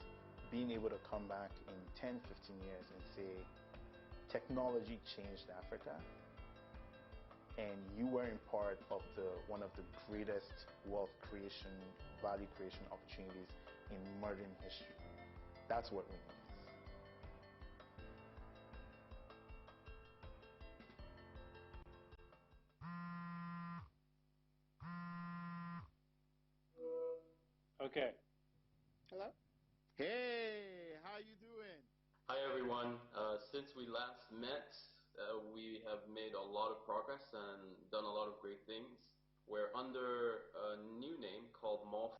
being able to come back in 10, 15 years and say, technology changed Africa, and you were in part of one of the greatest wealth creation, value creation opportunities in modern history. That's what we mean. Okay. Hello? Hey, how you doing? Hi everyone. Since we last met, we have made a lot of progress and done a lot of great things. We're under a new name called Mall.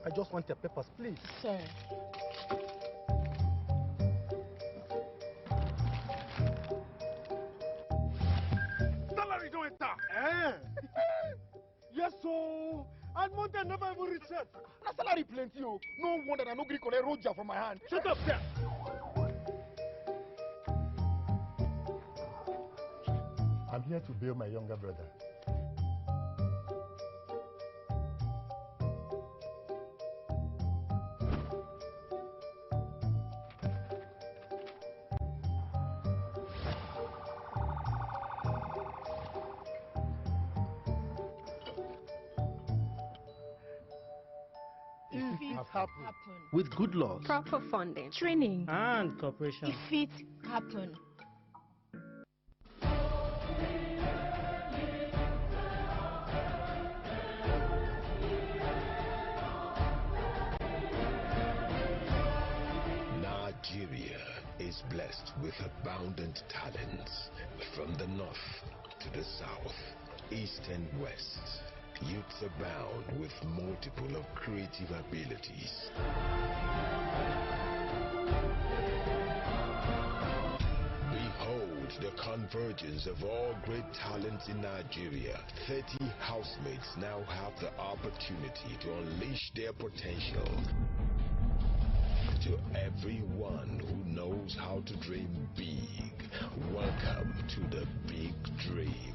I just want the papers, please. Sir. And mountain never even reach set. Na salary plenty, oh. No wonder I no gree collect roja from my hand. Shut up, sir. I'm here to bail my younger brother. If it happen. With good laws, Proper funding, training, and cooperation. if it happen. Nigeria is blessed with abundant talents from the north to the south, east and west. Youths abound with multiple of creative abilities. Behold the convergence of all great talents in Nigeria. 30 housemates now have the opportunity to unleash their potential. To everyone who knows how to dream big, welcome to the Big Dream.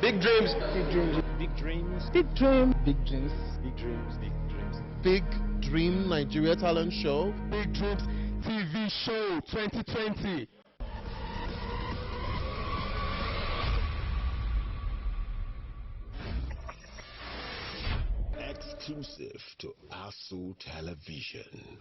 Big dreams. Big dreams. Big dreams. Big dream. Big dreams. Big dreams. Big dreams. Big Dream Nigeria Talent Show. Big Dreams TV Show 2020. Exclusive to ASO Television.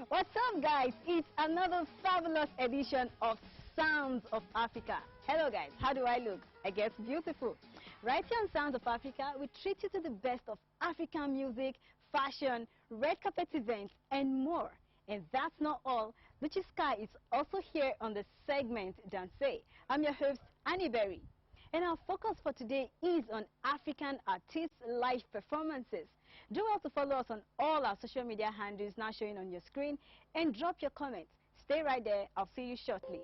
What's up, guys? It's another fabulous edition of Sounds of Africa. Hello, guys. How do I look? I guess beautiful. Right here on Sounds of Africa, we treat you to the best of African music, fashion, red carpet events, and more. And that's not all. Luchi Sky is also here on the segment Dance. I'm your host, Annie Berry. And our focus for today is on African artists' live performances. Do well to follow us on all our social media handles now showing on your screen and drop your comments. Stay right there. I'll see you shortly.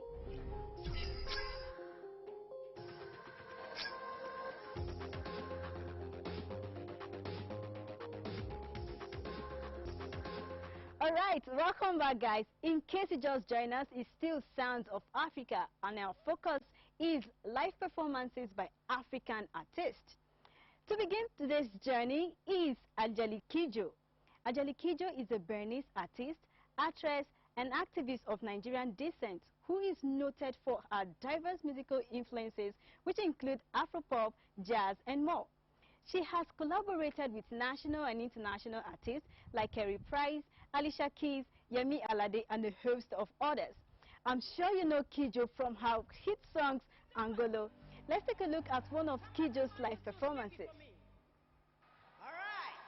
All right, welcome back, guys. In case you just joined us, it's still Sounds of Africa, and our focus is live performances by African artists. To begin today's journey is Ajali Kijo. Ajali Kijo is a Bernese artist, actress, and activist of Nigerian descent who is noted for her diverse musical influences, which include Afropop, jazz, and more. She has collaborated with national and international artists like Kerry Price, Alicia Keys, Yemi Alade, and a host of others. I'm sure you know Kijo from her hit songs Angolo. Let's take a look at one of Kijo's live performances. All right.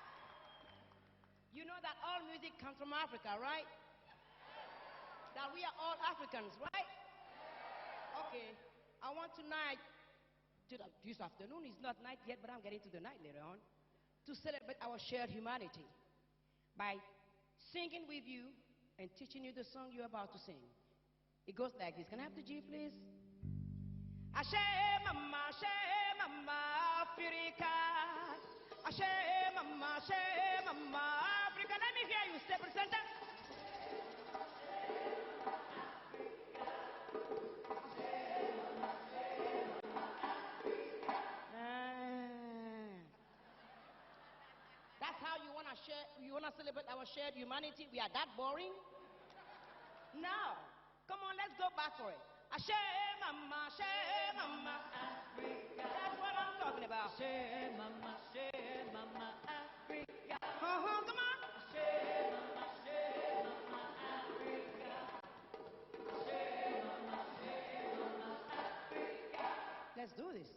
You know that all music comes from Africa, right? That we are all Africans, right? Okay. I want tonight this afternoon. It's not night yet, but I'm getting to the night later on. To celebrate our shared humanity by singing with you and teaching you the song you're about to sing. It goes like this. Can I have the G, please? Ashe mama, Africa. Ashe mama, Africa. Let me hear you, step center. That's how you wanna share. You wanna celebrate our shared humanity? We are that boring? No. Come on, let's go back for it. Ashe mama, Africa. That's what I'm talking about. Ashe mama, Africa. Come on. Ashe mama, Africa. Ashe mama, Africa. Let's do this.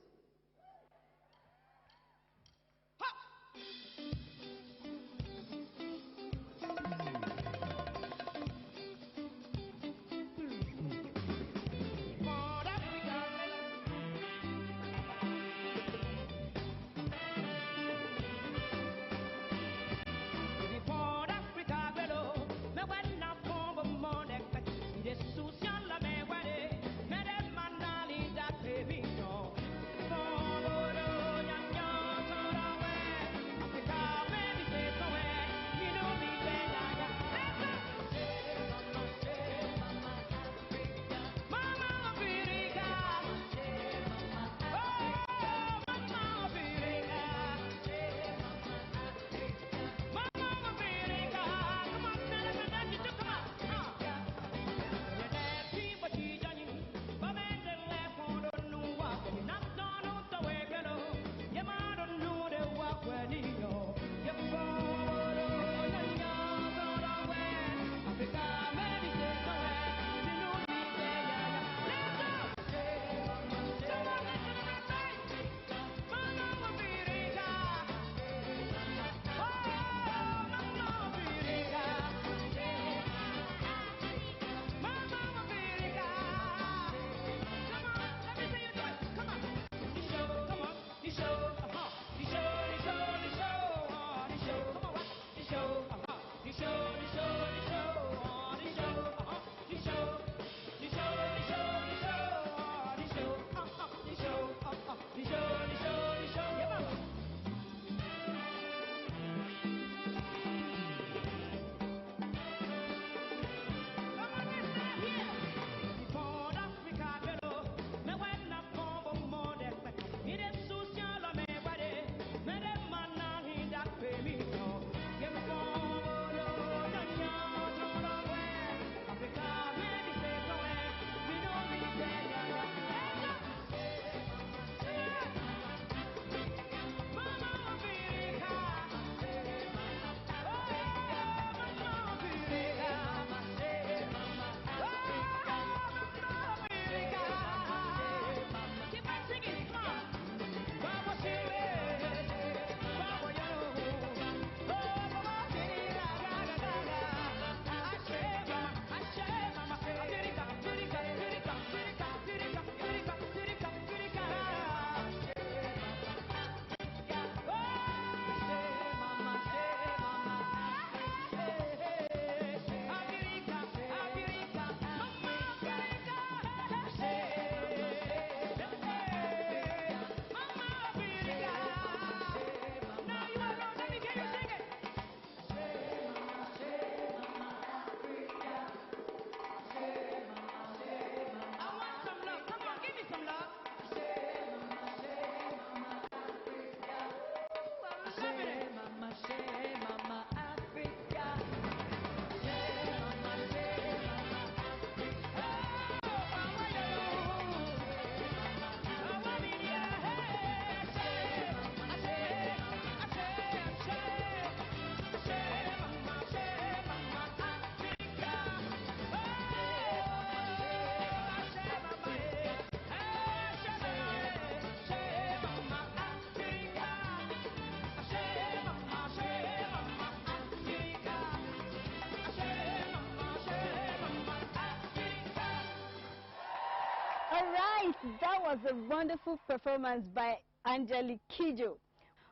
All right, that was a wonderful performance by Angelique Kidjo.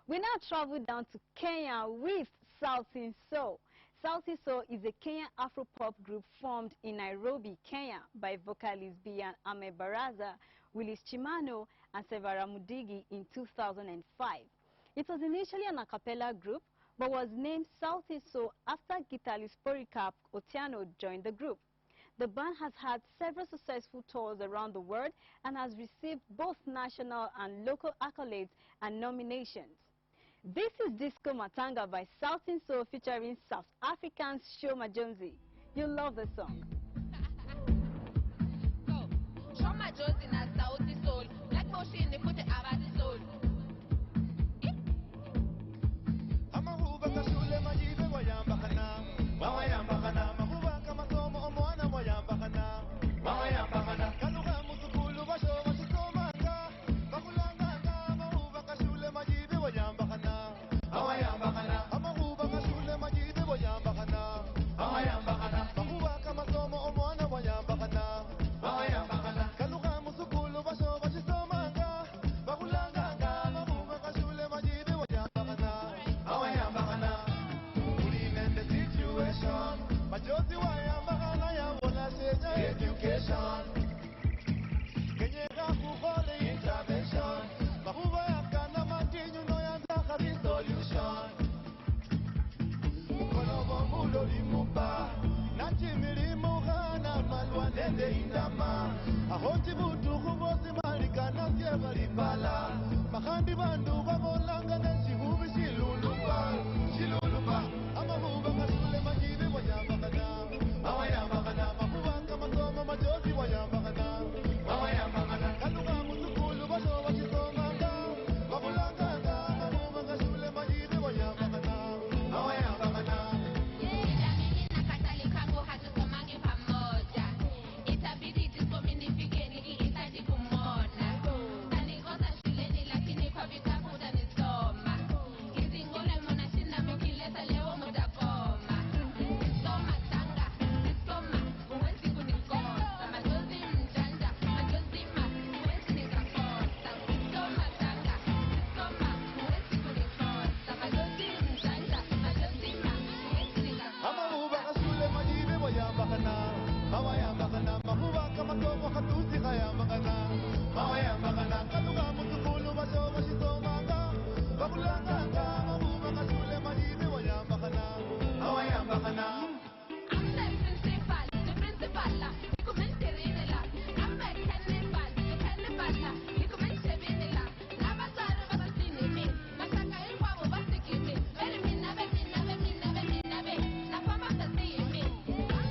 We now travel down to Kenya with Sauti Sol. Sauti Sol is a Kenyan Afro-pop group formed in Nairobi, Kenya by vocalists Bian Ame Baraza, Willis Chimano, and Sevara Mudigi in 2005. It was initially an a cappella group, but was named Sauti Sol after guitarist Polycarp Otieno joined the group. The band has had several successful tours around the world and has received both national and local accolades and nominations. This is Disco Matanga by Sauti Sol featuring South African Shoma Jonesy. You'll love the song. Shoma Jonesy na Sauti Sol, like motion they put it about the soul. Amahuba kashule majibe wayamba kana, mawayamba kana, mahuba kama somo omwana wayamba kana, mawayamba kana, kaluga musukulu basho washitomanga, bakulanga nga, mahuba kashule majibe wayamba kana, mawayamba kana, amahuba kashule majibe wayamba kana, mawayamba kana, mahuba kama somo omwana wayamba kana, mawayamba kana, kaluga musukulu basho washitomanga, bakulanga nga, mahuba kashule majibe wayamba kana. Majozi wa yambagana ya wala seja education Kenyega kuhole intervention Mahuba ya kana matinyu no ya ndaka resolution Mukono bomulo limupa Nachi milimu gana malwa nende indama Ahoti butu kubosi malikana sieva lipala Makandi bandu babolanga na shihubi shilulupa Shilulupa Amahuba kasule majibi wayamba kana Mawayamba kana Mahuba kama soma majozi wayamba kana Mawayamba kana Kaluga musukulu basho washisomanga Mabulanga nga Mahuba kasule majibi wayamba kana Mawayamba kana Itabidi tuskominifike nikihitaji kumona Kanikosa shuleni lakini kwa vitabu utanisoma Kizingole mwanashinda mkileta leo mtakoma Soma tanga, soma, huwezi kunikosa Majozi mjanja, majozi ma, huwezi nikakosa Soma tanga, soma, huwezi kunikosa Majozi mjanja, majozi ma, huwezi nikakosa Amahuba kasule majibi wayamba kana Mawayamba kana Mahuba kama somo katusi kayamba kana Mawayamba kana Kaluga musukulu basho washisomanga Bakulanga nga Mahuba kasule majibi wayamba kana Mawayamba kana I'm the principal, you come in Terenela. I'm the cannibal, you come in Sevenela. Never thought of a thing me. Masaka il Pavo Basiki me. Very me, never. Now come up to see me. I'm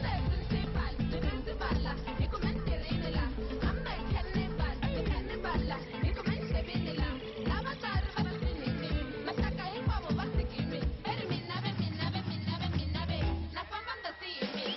the principal, you come in Terenela. I'm the cannibal, you come in Sevenela. Never thought of a thing me. Masaka il Pavo Basiki me. Very me, never. Now come up to see me.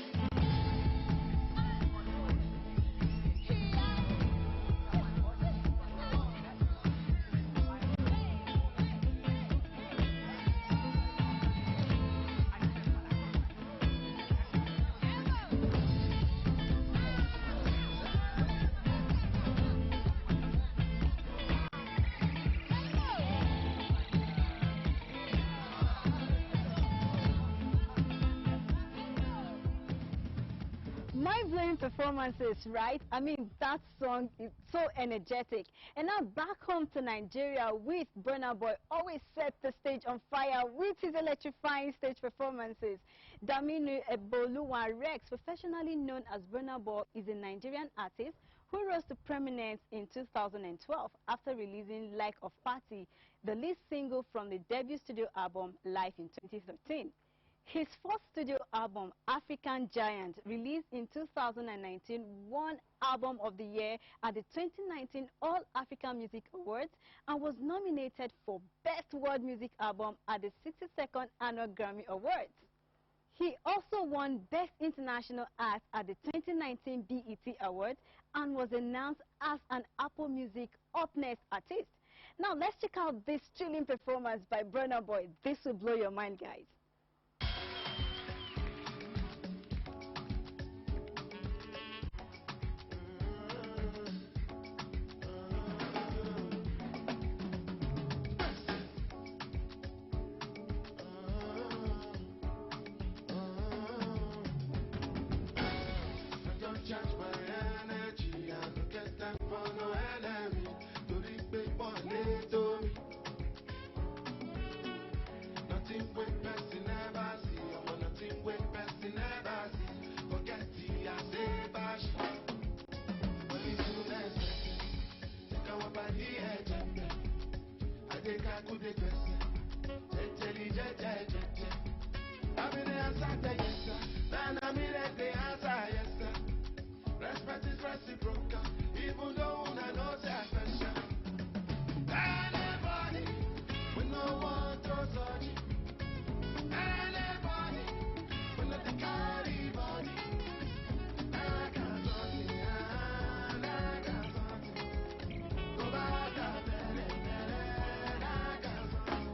Mind-blowing performances, right? I mean, that song is so energetic. And now back home to Nigeria with Burna Boy, always set the stage on fire with his electrifying stage performances. Daminu Eboluwa Rex, professionally known as Burna Boy, is a Nigerian artist who rose to prominence in 2012 after releasing Like of Party, the lead single from the debut studio album Life in 2013. His fourth studio album, African Giant, released in 2019, won Album of the Year at the 2019 All African Music Awards and was nominated for Best World Music Album at the 62nd Annual Grammy Awards. He also won Best International Act at the 2019 BET Awards and was announced as an Apple Music Up Next artist. Now let's check out this thrilling performance by Burna Boy. This will blow your mind, guys. reciprocal, even though I know they're special. Anybody, we no want to touch it. Anybody, we let the carry body. I got something, I got something. Go back, I got something.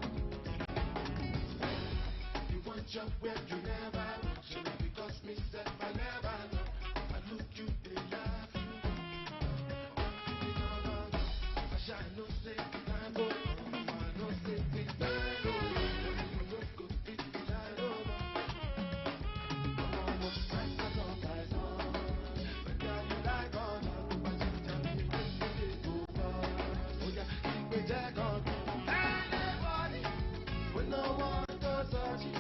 You want your way, you never want you, because me said I never know. If I look you, they laugh you. I shall no say, I go, I no say, things I know. No go, things I know. Anybody, we no want to touch it.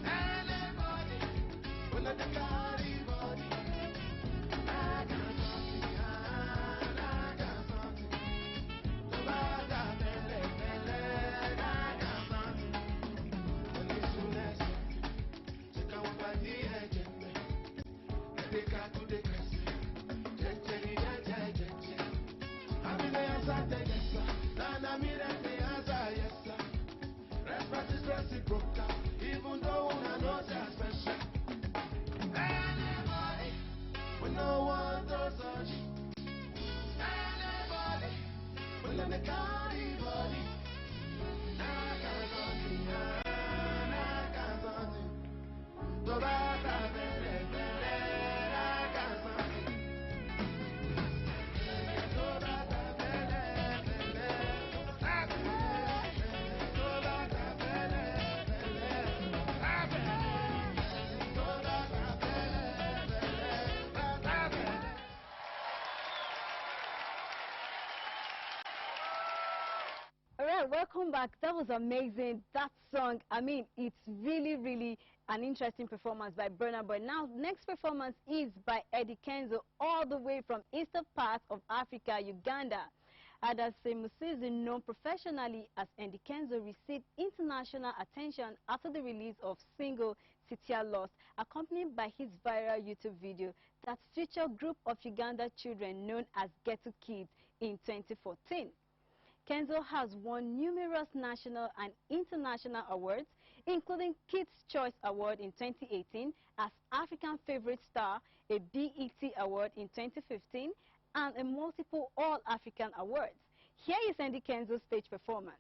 Anybody, we let the carry body. I got something, I got something. No matter, I got something. When it's too late, check out what I did. Take out to the crazy. I'm in the answer, yes, sir. And I'm in the answer, yes, sir. Respect is reciprocal, even though I know they're special. Anybody, we no want to touch. Anybody, we let me carry body. I got something, I got something. Go back, I got something. Go back, All right, welcome back. That was amazing. That song, I mean, it's really, really an interesting performance by Burna Boy. Now, next performance is by Eddie Kenzo, all the way from eastern part of Africa, Uganda. Adase Musizi, known professionally as Eddie Kenzo, received international attention after the release of single Sitia Lost, accompanied by his viral YouTube video that featured a group of Uganda children known as Ghetto Kids in 2014. Kenzo has won numerous national and international awards, including Kids' Choice Award in 2018 as African Favorite Star, a BET Award in 2015, and a multiple All-African Awards. Here is Eddie Kenzo's stage performance.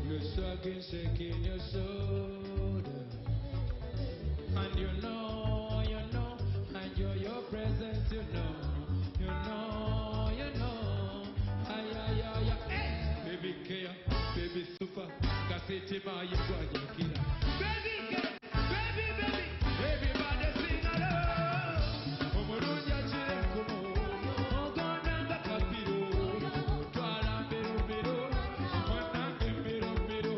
You're sucking, shaking your shoulder. And you know, and your presence, you know. Ay, ay, ay, ay, hey. Baby, Kenya, baby super, Kasete ma yekwaje kila. Baby girl, baby, everybody sing along. Omorunja chile kumo, ogona bakapiro, twala mbero mbero, mwanange mbero mbero.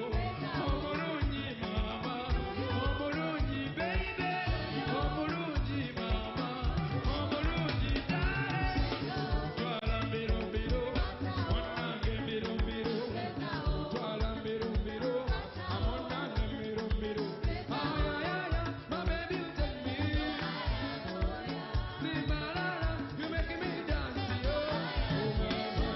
Omorunji mama, omorunji baby, omorunji mama, omorunji darling. Twala mbero mbero, mwanange mbero mbero, twala mbero mbero, mwanange mbero mbero. Ay ay ay, my baby you take me. See my love, you making me dance, yo. Oh mama.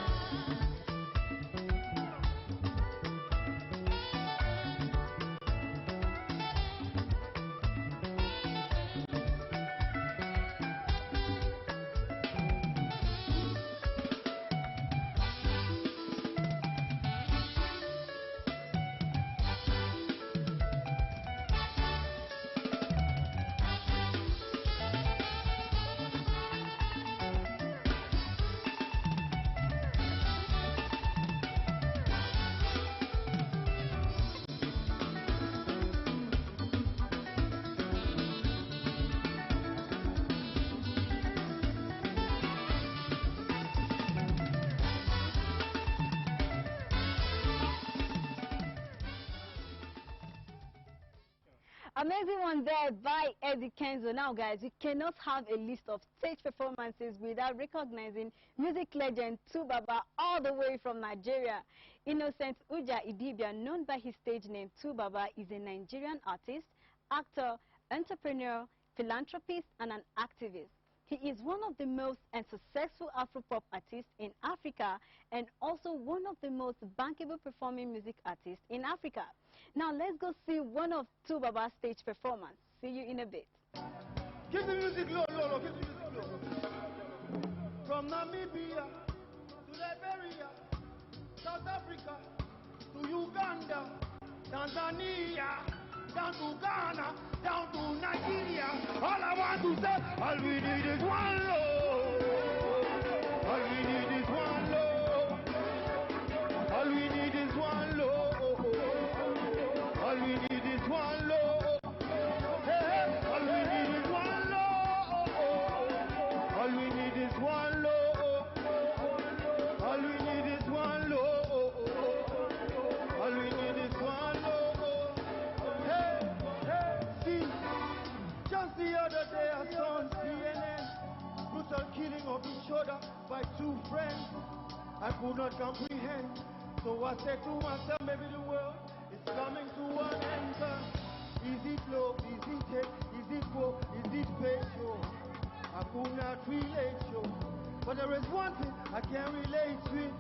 Amazing one there by Eddie Kenzo. Now, guys, you cannot have a list of stage performances without recognizing music legend Tubaba all the way from Nigeria. Innocent Uja Idibia, known by his stage name Tubaba, is a Nigerian artist, actor, entrepreneur, philanthropist, and an activist. He is one of the most and successful Afro-pop artists in Africa and also one of the most bankable performing music artists in Africa. Now let's go see one of Tubaba's stage performance. See you in a bit. Give the music low, give the music low. From Namibia to Liberia, South Africa to Uganda, Tanzania, down to Ghana, down to Nigeria. All I want to say, all we need is one love. All we need is one love. All we need is one love. All we need is one love. Hey, all we need is one love. All we need is one love. All we need is one love. All we need is one love. Hey, see, just the other day I saw on CNN brutal killing of each other by two friends. I could not comprehend, so I said to myself, maybe the world is coming to an end. Is it love? Is it hate? Is it war? Is it faith? I could not relate, but there is one thing I can relate with.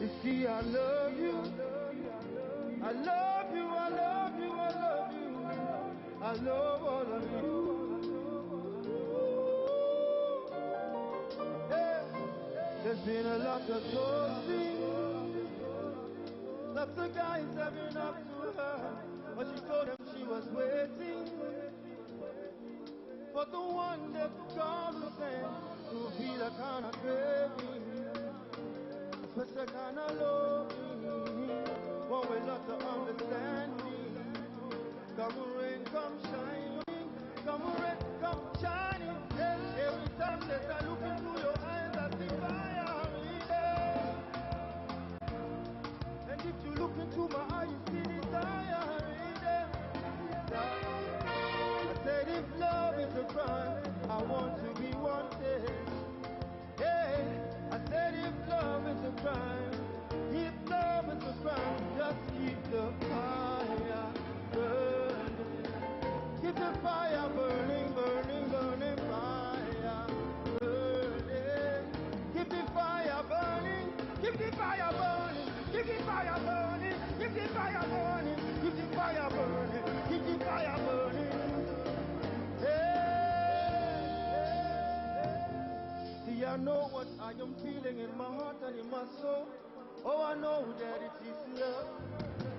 You see, I love you. I love you, I love you, I love you. I love all of you. Hey, there's been a lot of talking. Lots of guys have been up to her, but she told them she was waiting for the one that God was sent to be the kind of craving. Special kind of love, one way not to understand me. Come rain, come shining, come rain, come shining. Every I know what I am feeling in my heart and in my soul. Oh, I know that it is love.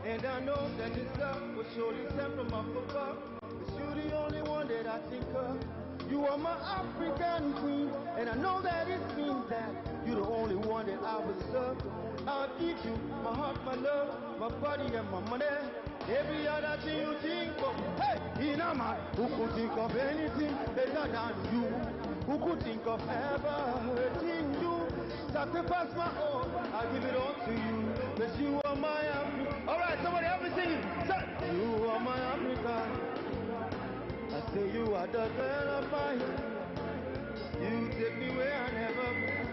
And I know that this love was surely sent from up above. It's you the only one that I think of. You are my African queen, and I know that it means that you're the only one that I will serve. I'll give you my heart, my love, my body and my money. Every other thing you think of. Hey, in a man who could think of anything better than you? Who could think of ever hurting you? Sacrifice my own, I give it all to you. Cause you are my Africa. Alright, somebody help me sing it. Say, you are my Africa. I say you are the girl of my heart. You take me where I never been.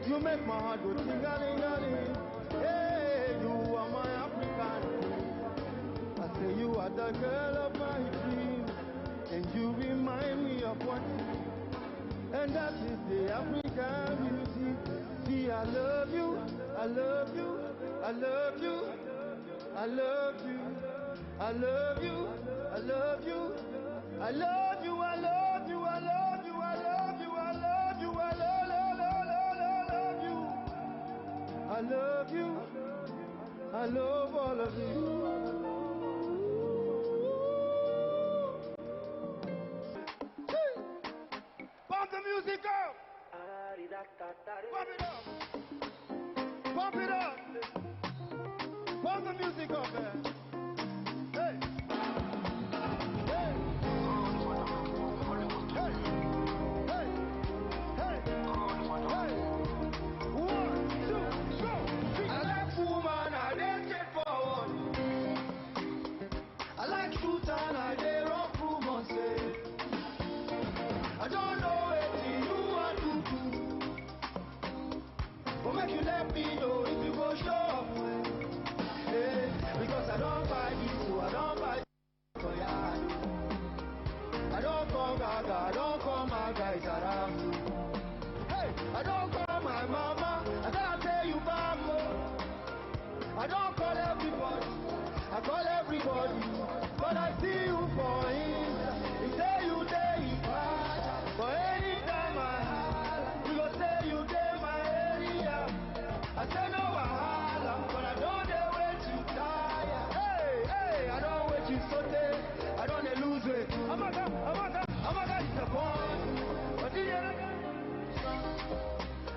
You make my heart go ting-a-ling-a-ling. Hey, you are my African. I say you are the girl of my dream. And you remind me of one thing. And that is the African beauty. See, I love you, I love you, I love you, I love you, I love you, I love you, I love you, I love you, I love you, I love you, I love you, I love you, I love you, I love all of you. Pump the music up! Pump it up! Pump it up! Pump the music up, man! Hey! Hey! Hey! Hey! Hey! Hey! 1, 2, go! I like woman, I dey straightforward. I like truth and I dey rock rumors, say. I don't know what you want to do, but make you let me know if you go show up. Hey, because I don't buy this, so I don't buy for ya. I don't call Gaga, I don't call my guys around you. Hey, I don't call my mama, I gotta tell you Bambo. I don't call everybody, I call everybody. But I see you for him, he say you day bad. For any time I holler, you go say you day my area. I say no wahala, but I don't dare wait you tire. Hey, hey, I don't wait you sote, I don't dare lose weight. I'm a guy disappoint, but you know,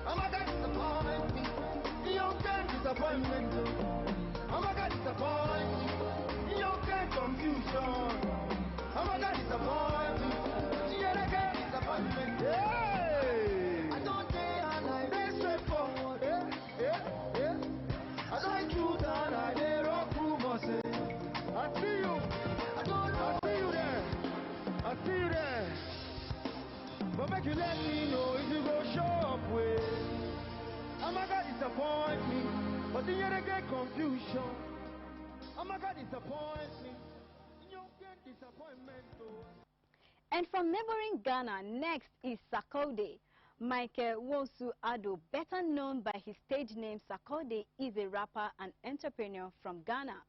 I'm a guy disappoint me. You don't get disappointment. I'm a guy disappoint me. You don't get confusion. I'm a guy disappoint me. You don't get disappointment. Hey, I don't care, I like this straightforward. I like truth and I dey rock rumors. I see you. I see you there. I see you there. But make you let me know if you go show up with. I'm a God disappoint me, but then you get confusion. I'm a God disappoint me, you get disappointment too. And from neighboring Ghana, next is Sarkodie. Michael Wosu-Addo, better known by his stage name Sarkodie, is a rapper and entrepreneur from Ghana.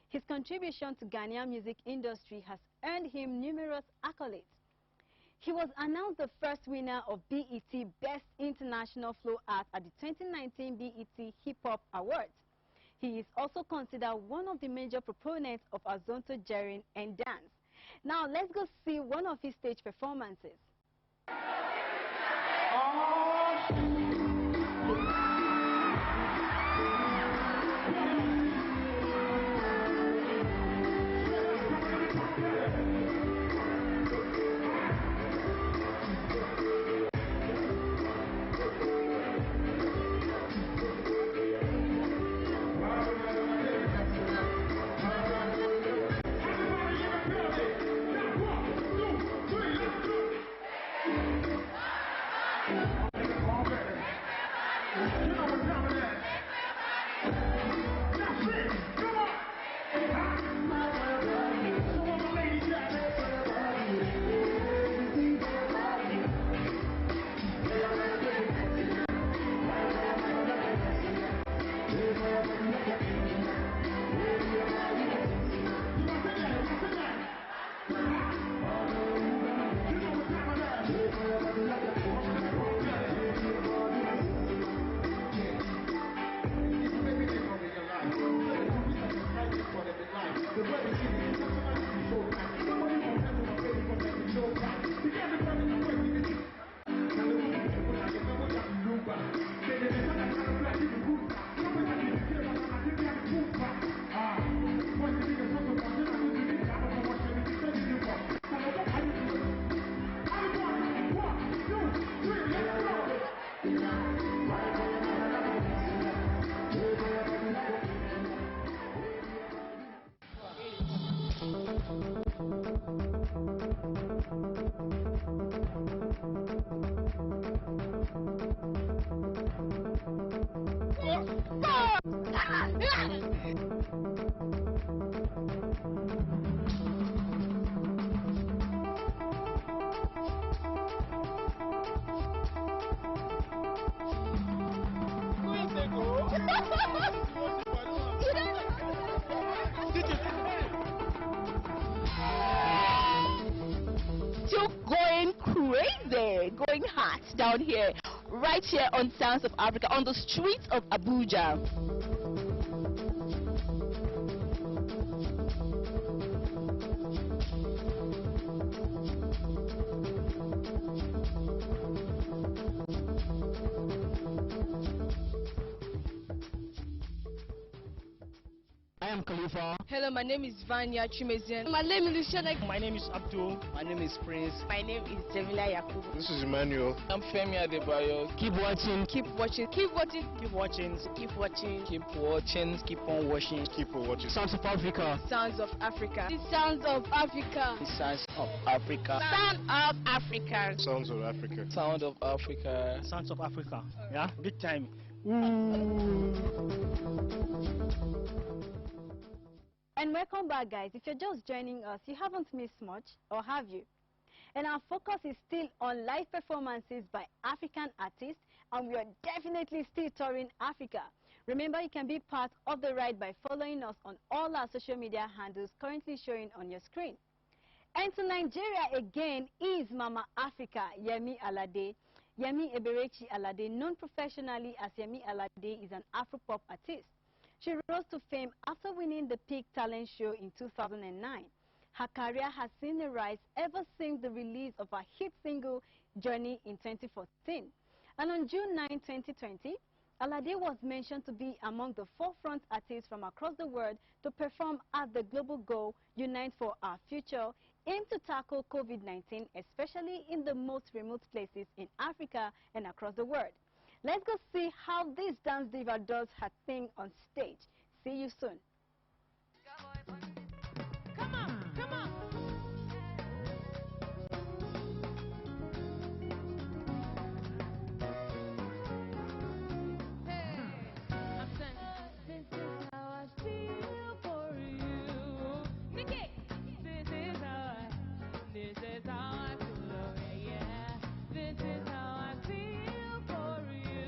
His contribution to Ghanaian music industry has earned him numerous accolades. He was announced the first winner of BET Best International Flow Act at the 2019 BET Hip Hop Awards. He is also considered one of the major proponents of Azonto Jerry and dance. Now let's go see one of his stage performances. Still going crazy, going hot down here, right here on Sounds of Africa, on the streets of Abuja. I am Khalifa. Hello, my name is Vanya Chimezian. My name is Luciana. My name is Abdul. My name is Prince. My name is Jamila Yakubu. This is Emmanuel. I'm Femi Adebayo. Keep watching. Keep watching. Keep watching. Keep watching. Keep watching. Keep watching. Keep on watching. Keep on watching. Sounds of Africa. Sounds of Africa. The Sounds of Africa. The Sounds of Africa. Sound of Africa. Sounds of Africa. Sound of Africa. Sounds of Africa. Yeah, big time. And welcome back, guys. If you're just joining us, you haven't missed much, or have you? And our focus is still on live performances by African artists, and we are definitely still touring Africa. Remember, you can be part of the ride by following us on all our social media handles currently showing on your screen. And to Nigeria again is Mama Africa, Yemi Alade. Yemi Eberechi Alade, known professionally as Yemi Alade, is an Afropop artist. She rose to fame after winning the Peak Talent Show in 2009. Her career has seen a rise ever since the release of her hit single, Journey, in 2014. And on June 9, 2020, Alade was mentioned to be among the forefront artists from across the world to perform at the global goal, Unite for Our Future, aimed to tackle COVID-19, especially in the most remote places in Africa and across the world. Let's go see how this dance diva does her thing on stage. See you soon. Come on, come on. Hey, I'm saying, this is how I feel for you. Nikki, this is how I feel, oh yeah. This is how I feel for you.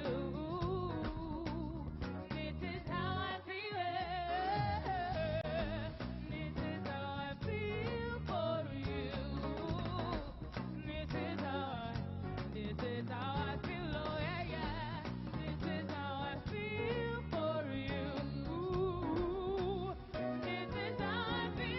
This is how I feel. This is how I feel for you. This is how I feel, oh yeah, yeah. This is how I feel for you. This is how I feel.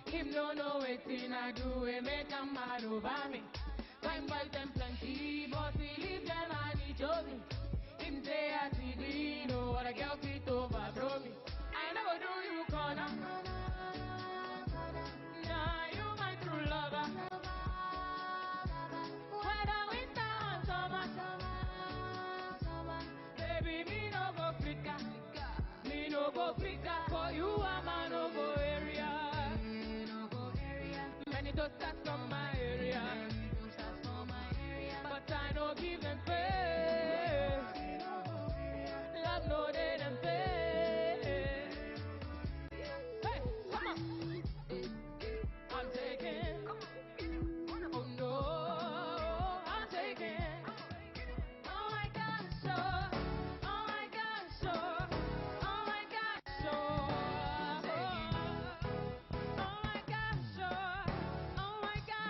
Him no know wetin I do, we make a mad over me. Fine boys them plenty, but he leave them and he chose me. Him say as he be, know what a girl fit overthrow me. I never do you corner. Nah, you my true lover. Whether winter or summer, baby me no go flicker. Me no go flicker, for you I'm a no go area. Many to start from my area, but I no give them pay. Love no they them pay. Hey, come on. I'm taking. Oh no, I'm taking. Oh my God, so. Oh my God, so. Oh my God, so. Oh my God, so. Oh my God.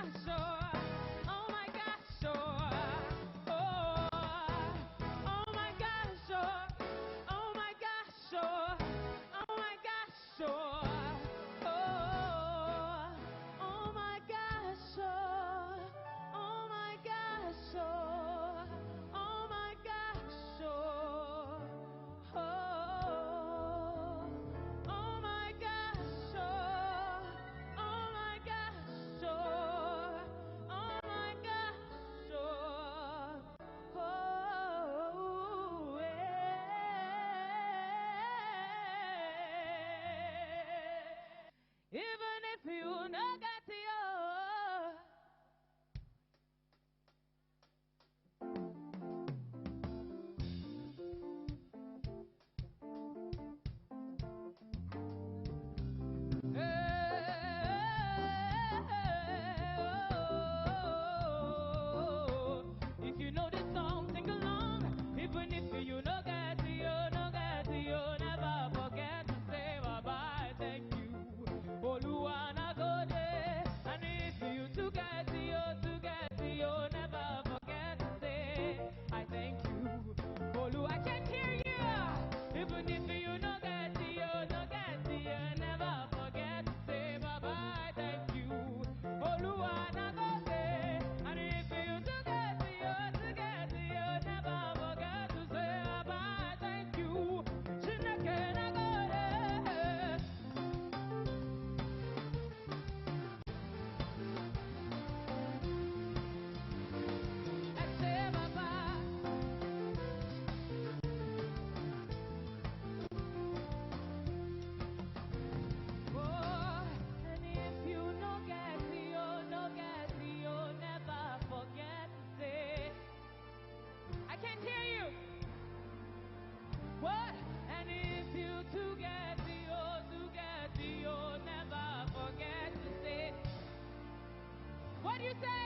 say?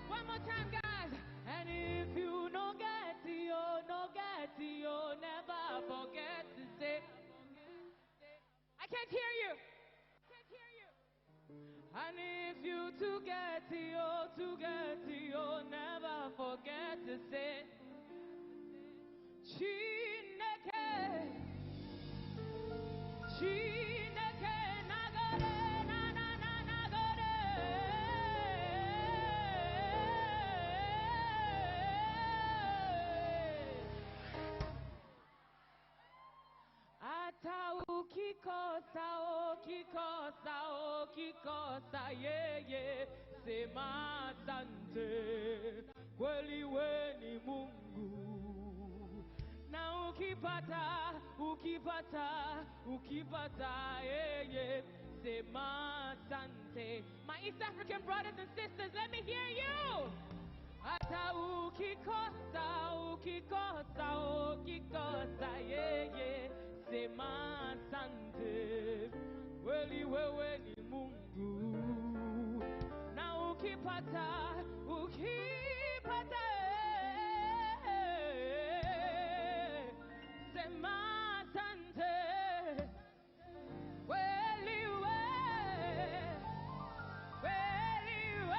One more time, guys. And if you no get you, never forget to say. I can't hear you. And if you to get you, never forget to say. Chineke, nagore, nagore. Ata ukikosa, yeah, sema asante, kweli we ni Mungu. Na ukipata, yeah, sema asante. My East African brothers and sisters, let me hear you. Ata ukikosa, yeah, sema asante, kweli wewe ni Mungu. Na ukipata, sema asante, kweli wewe ni wewe.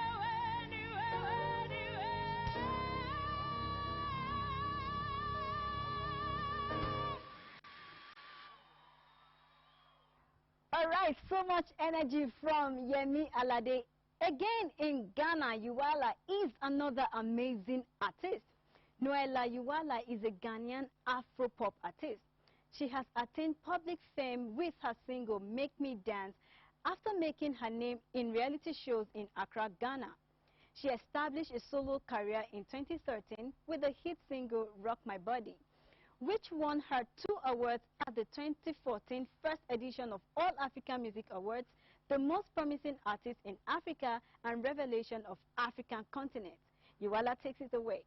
All right, so much energy from Yemi Alade. Again, in Ghana, Yuala is another amazing artist. Noella Yuala is a Ghanaian Afro-pop artist. She has attained public fame with her single Make Me Dance after making her name in reality shows in Accra, Ghana. She established a solo career in 2013 with the hit single Rock My Body, which won her 2 awards at the 2014 first edition of All Africa Music Awards, the most promising artist in Africa and revelation of African continent. Yuala takes it away.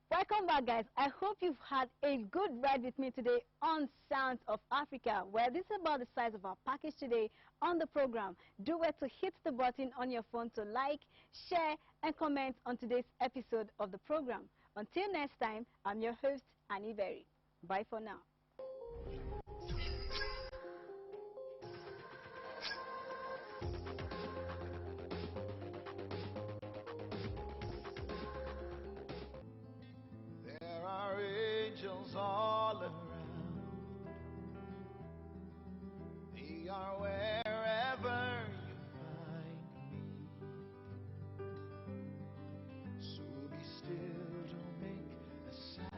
Welcome back, guys. I hope you've had a good ride with me today on Sounds of Africa, where this is about the size of our package today on the program. Do well to hit the button on your phone to like, share, and comment on today's episode of the program. Until next time, I'm your host, Annie Berry. Bye for now. There are angels all around. They are wherever you find me. So be still, don't make a sound.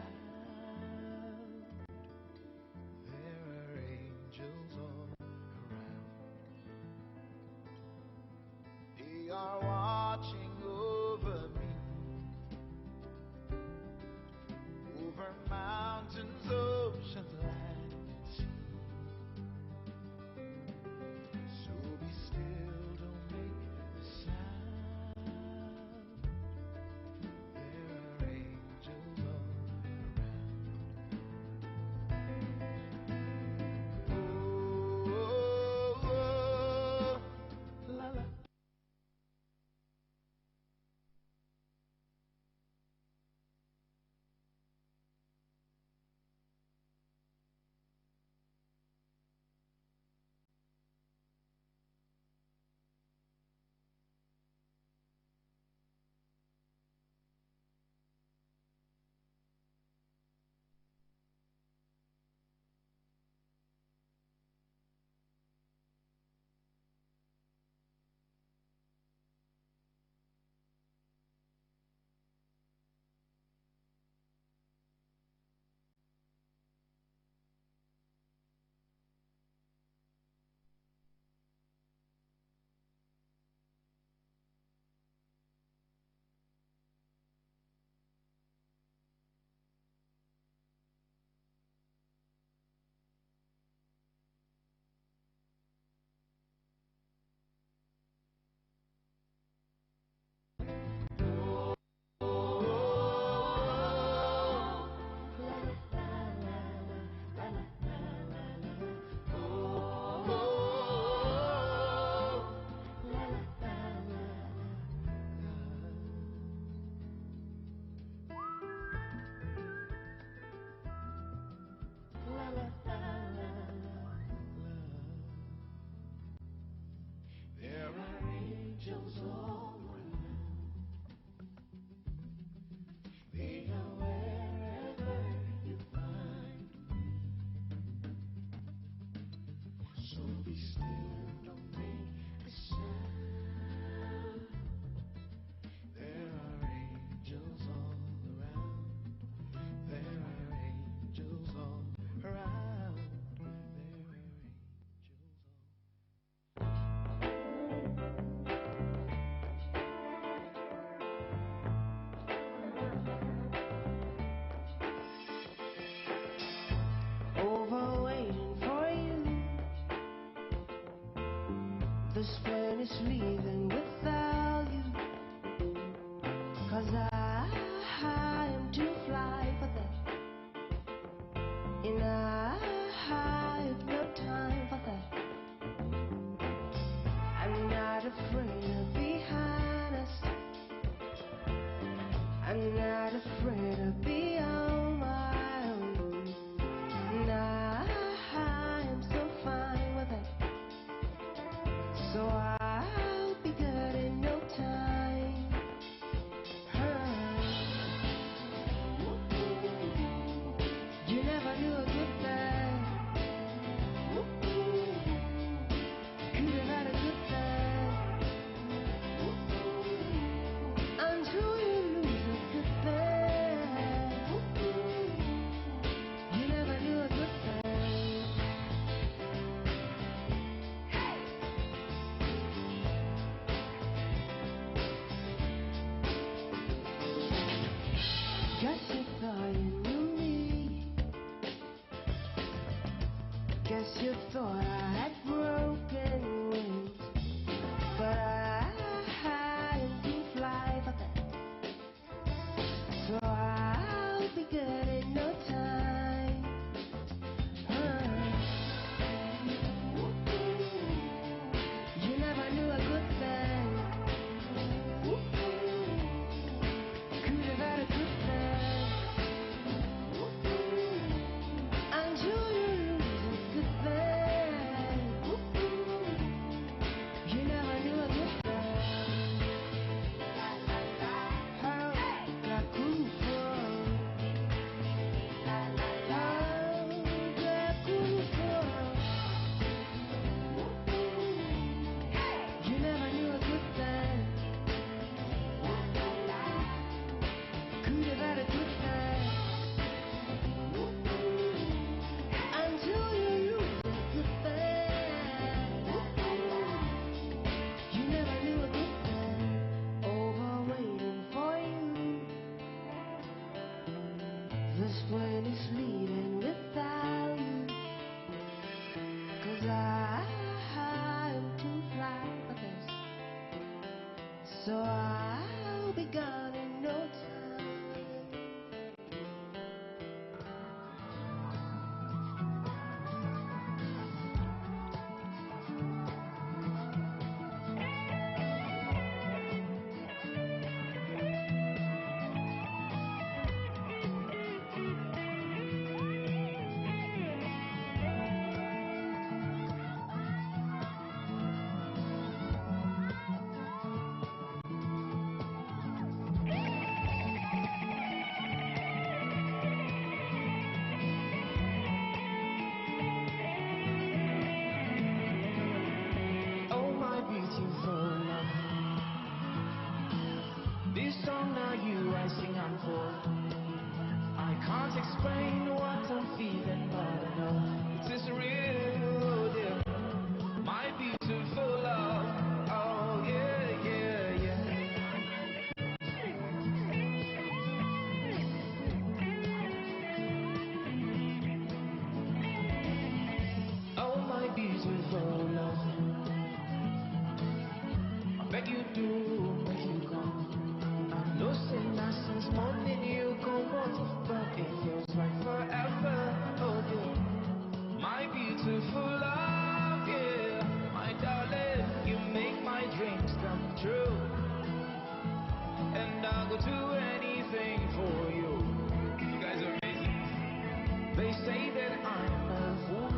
Over waiting for you. This plane is leaving without you. 'Cause I am too fly for that. And I have no time for that. I'm not afraid of being honest. I'm not afraid of being on my own. And I am so fine with it. So I'll be good in no time. You never knew a good thing. Could have had a good thing. Until you lose a good thing. You never knew a good thing. Guess you thought you knew me. Guess you thought I had broken wings. But I am too fly for that. So I'll be good in no time. You never knew a good thing. Could have had a good thing. Until you lose a good thing. You never knew a good thing. La coupe. You never knew a good thing. Could have had a good thing. Until you lose a good thing. You never knew a good thing. Over waiting for you. This plane is leaving without you. 'Cause I'm too fly for this. So I'll be gone in no time. Oh my beautiful love, this song now you I sing I'm for. I can't explain what I'm feeling, but I know it is real, dear. My beautiful love, oh yeah, yeah, yeah. Oh my beautiful love, I beg you do, make you come. I know since that since morning you come on, but it feels like forever, oh dear. My beautiful love, yeah, my darling, you make my dreams come true. And I'll go do anything for you. You guys are amazing. They say that I'm a fool.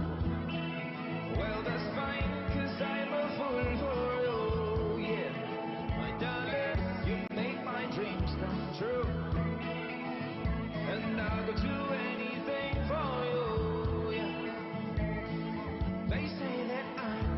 Well, that's fine, 'cause I'm a fool for you, yeah. My darling, you make my dreams come true. And I'll go do anything for you, yeah. They say that I'm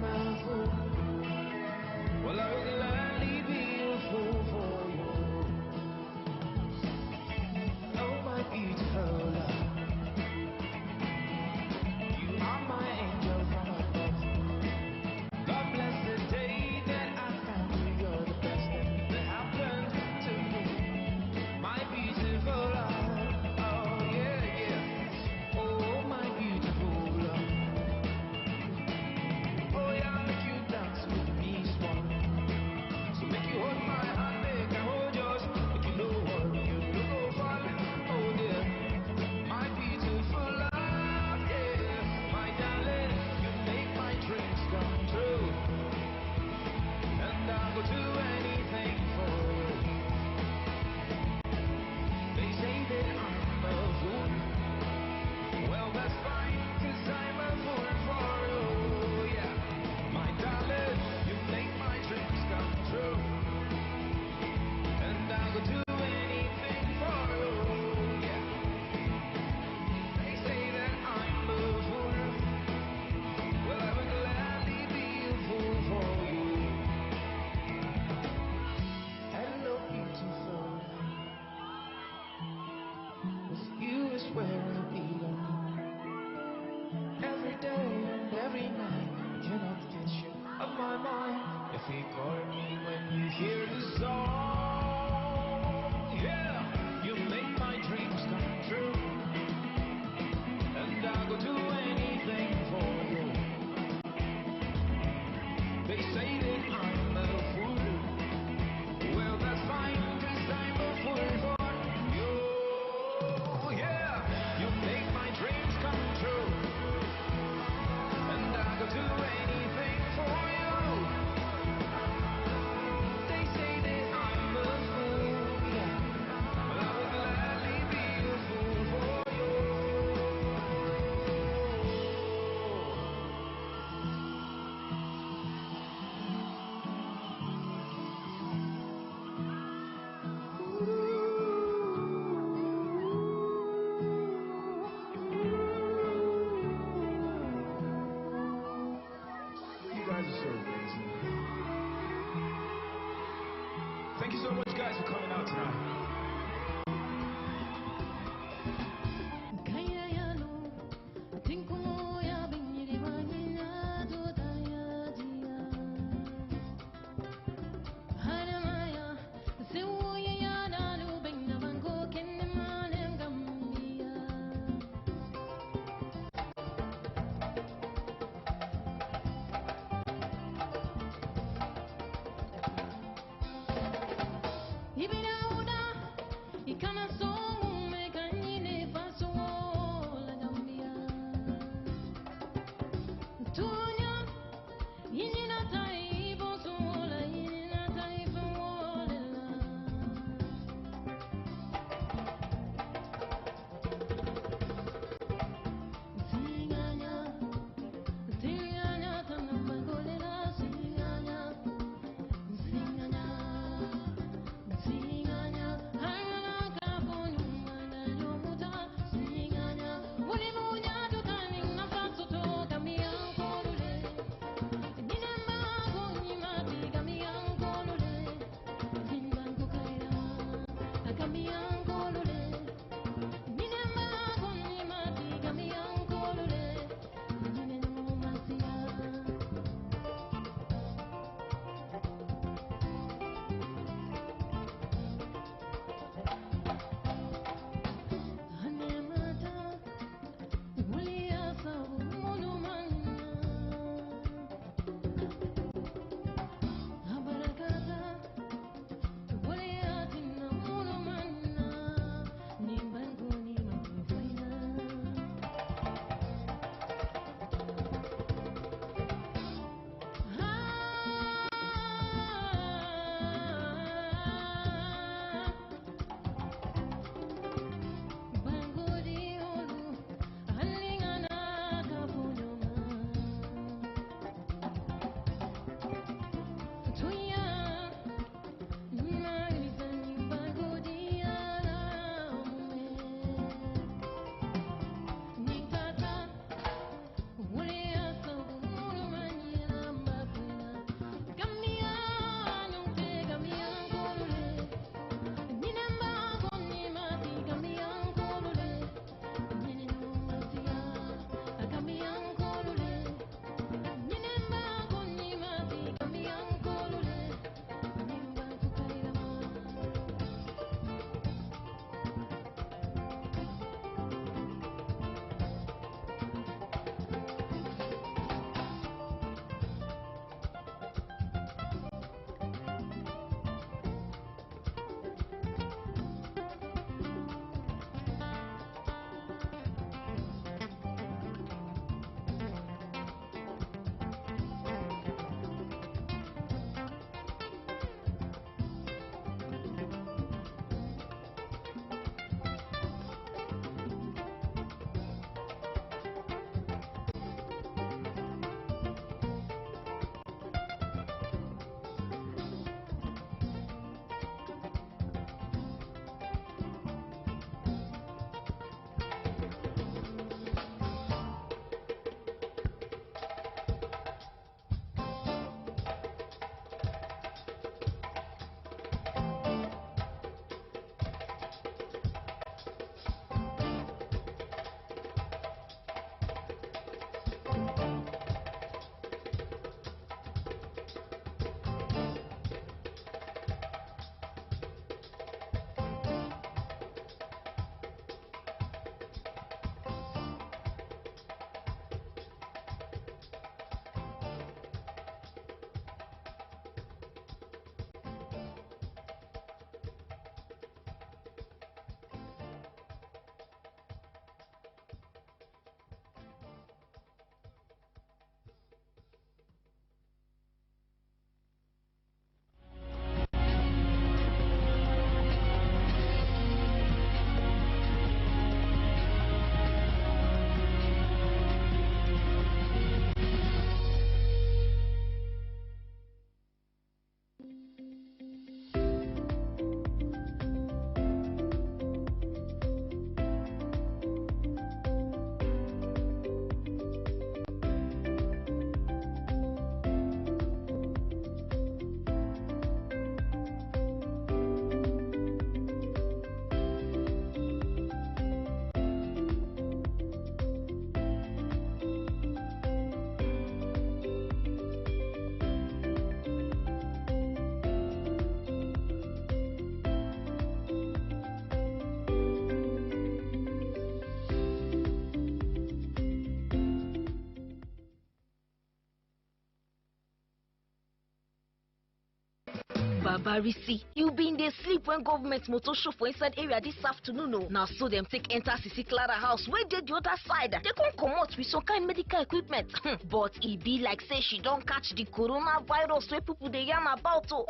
Babarisi, you been dey sleep when government motor show for inside area this afternoon. No, now so them take enter Sisi Clara house. Where did the other side? They can't come out with some kind of medical equipment. But it be like say she don't catch the coronavirus where people they yarn about. Oh,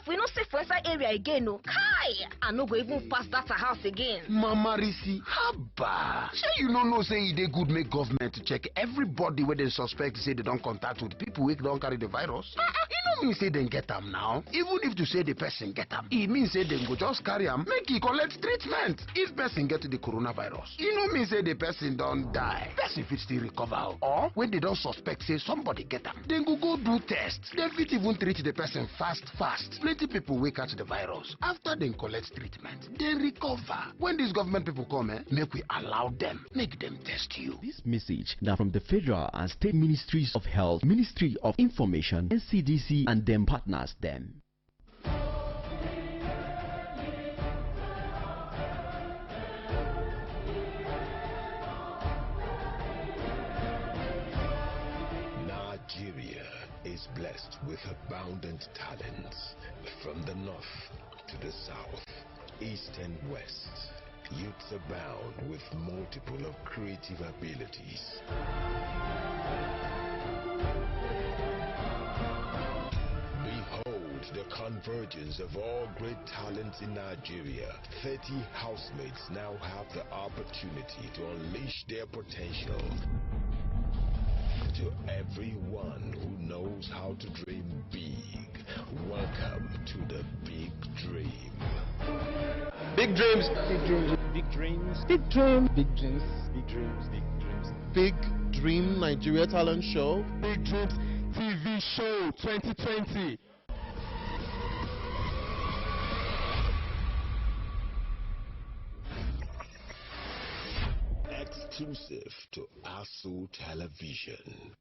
we no safe for inside area again. No, kai, I no go even pass that house again. Mama Risi, haba. Say you no know say they good make government to check everybody where they suspect say they don't contact with people who don't carry the virus. You know me say they get them now. Even if you say the person get them, it means say they go just carry them, make he collect treatment. If person get the coronavirus, you know me say the person don't die. Person fit still recover. Or when they don't suspect say somebody get them, then go do test. They fit even treat the person fast. Plenty people will catch the virus. After they collect treatment, they recover. When these government people come, make we allow them, make them test you. This message now from the Federal and State Ministries of Health, Ministry of Information, NCDC and them partners them. Nigeria is blessed with abundant talents from the north to the south, east and west. Youths abound with multiple of creative abilities. Behold the convergence of all great talents in Nigeria. 30 housemates now have the opportunity to unleash their potential. To everyone who knows how to dream big, welcome to the Big Dream. Big dreams. Big dreams. Big dreams. Big dream. Big dreams. Big dreams. Big dreams. Big Dream Nigeria Talent Show. Big Dreams TV Show 2020. Exclusive to ASO Television.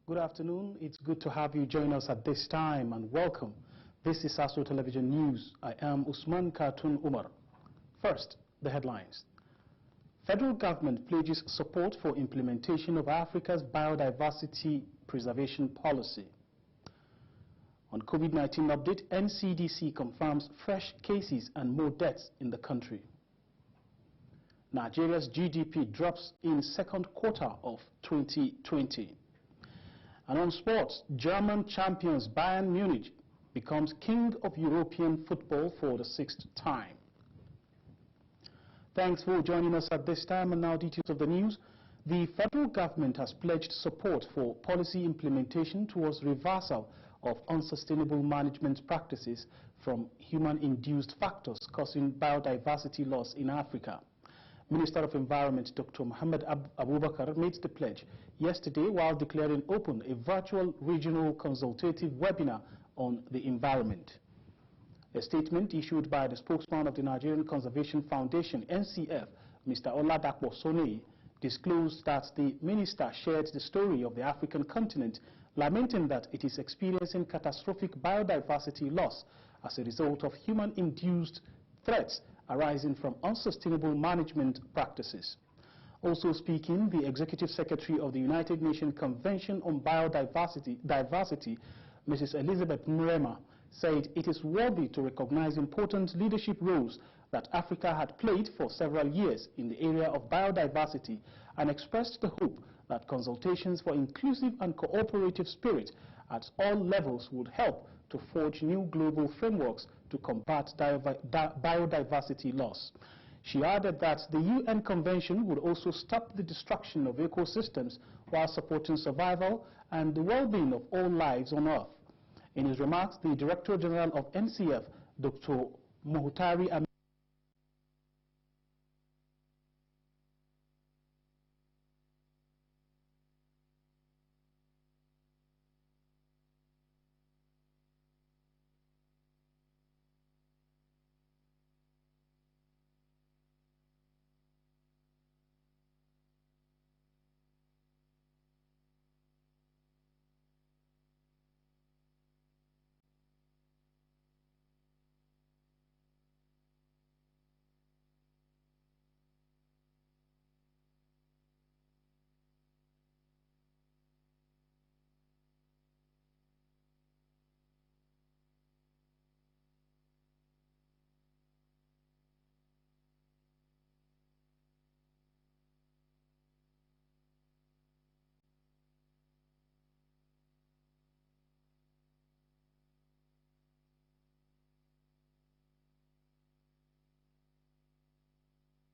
Good afternoon. It's good to have you join us at this time, and welcome. This is ASO Television News. I am Usman Khatun Umar. First, the headlines. Federal government pledges support for implementation of Africa's biodiversity preservation policy. On COVID-19 update, NCDC confirms fresh cases and more deaths in the country. Nigeria's GDP drops in second quarter of 2020. And on sports, German champions Bayern Munich becomes king of European football for the 6th time. Thanks for joining us at this time, and now details of the news. The federal government has pledged support for policy implementation towards reversal of unsustainable management practices from human-induced factors causing biodiversity loss in Africa. Minister of Environment Dr. Mohammed Abubakar made the pledge yesterday while declaring open a virtual regional consultative webinar on the environment. A statement issued by the spokesman of the Nigerian Conservation Foundation, NCF, Mr. Oladapo Sonei, disclosed that the minister shared the story of the African continent, lamenting that it is experiencing catastrophic biodiversity loss as a result of human-induced threats arising from unsustainable management practices. Also speaking, the Executive Secretary of the United Nations Convention on Biodiversity, Mrs. Elizabeth Mrema, said it is worthy to recognize important leadership roles that Africa had played for several years in the area of biodiversity, and expressed the hope that consultations for inclusive and cooperative spirit at all levels would help to forge new global frameworks to combat biodiversity loss. She added that the UN Convention would also stop the destruction of ecosystems while supporting survival and the well-being of all lives on Earth. In his remarks, the Director General of NCF, Dr. Mohutari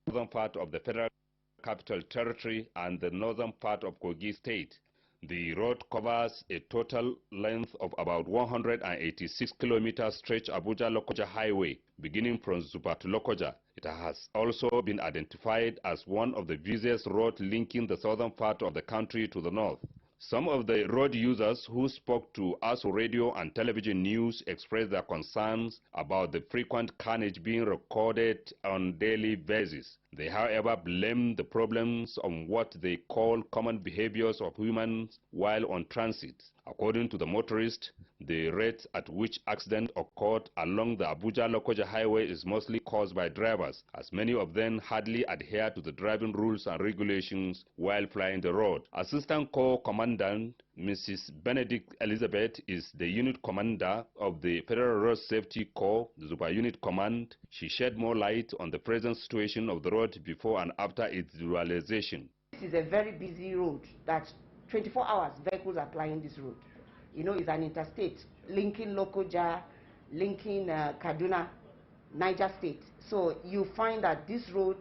Northern part of the Federal Capital Territory and the northern part of Kogi State. The road covers a total length of about 186 kilometers stretch ABUJA-Lokoja Highway, beginning from Zuba to Lokoja. It has also been identified as one of the busiest roads linking the southern part of the country to the north. Some of the road users who spoke to ASO Radio and Television News expressed their concerns about the frequent carnage being recorded on daily basis. They, however, blame the problems on what they call common behaviors of humans while on transit. According to the motorist, the rate at which accidents occurred along the ABUJA-Lokoja Highway is mostly caused by drivers, as many of them hardly adhere to the driving rules and regulations while flying the road. Assistant Corps Commandant Mrs. Benedict Elizabeth is the unit commander of the Federal Road Safety Corps, the Zuba Unit Command. She shed more light on the present situation of the road before and after its dualization. This is a very busy road that 24 hours vehicles are plying this road. You know, it's an interstate linking Lokoja, linking Kaduna, Niger State. So you find that this road,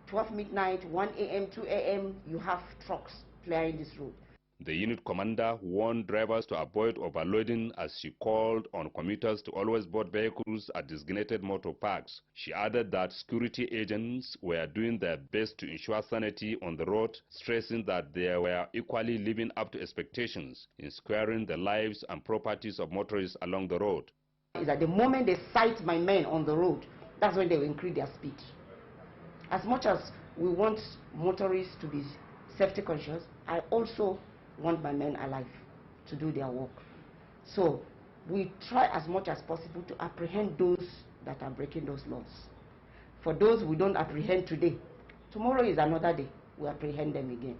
12 midnight, 1 a.m., 2 a.m., you have trucks plying this road. The unit commander warned drivers to avoid overloading as she called on commuters to always board vehicles at designated motor parks. She added that security agents were doing their best to ensure sanity on the road, stressing that they were equally living up to expectations in securing the lives and properties of motorists along the road. Is that the moment they sight my men on the road, that's when they will increase their speed. As much as we want motorists to be safety conscious, I also want my men alive to do their work. So we try as much as possible to apprehend those that are breaking those laws. For those we don't apprehend today, tomorrow is another day, we apprehend them again.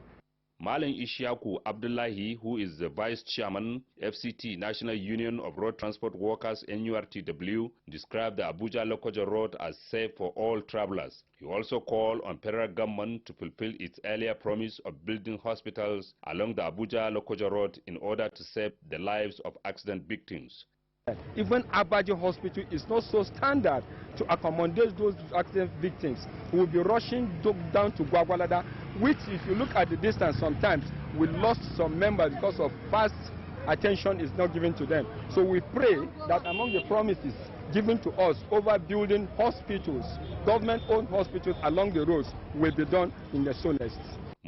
Malan Ishaku Abdullahi, who is the Vice Chairman, FCT, National Union of Road Transport Workers, NURTW, described the ABUJA-Lokoja Road as safe for all travelers. He also called on federal government to fulfill its earlier promise of building hospitals along the ABUJA-Lokoja Road in order to save the lives of accident victims. Even ABUJA Hospital is not so standard to accommodate those accident victims who will be rushing down to Gwagwalada, which, if you look at the distance, sometimes we lost some members because of fast attention is not given to them. So we pray that among the promises given to us over building hospitals, government-owned hospitals along the roads, will be done in the soonest.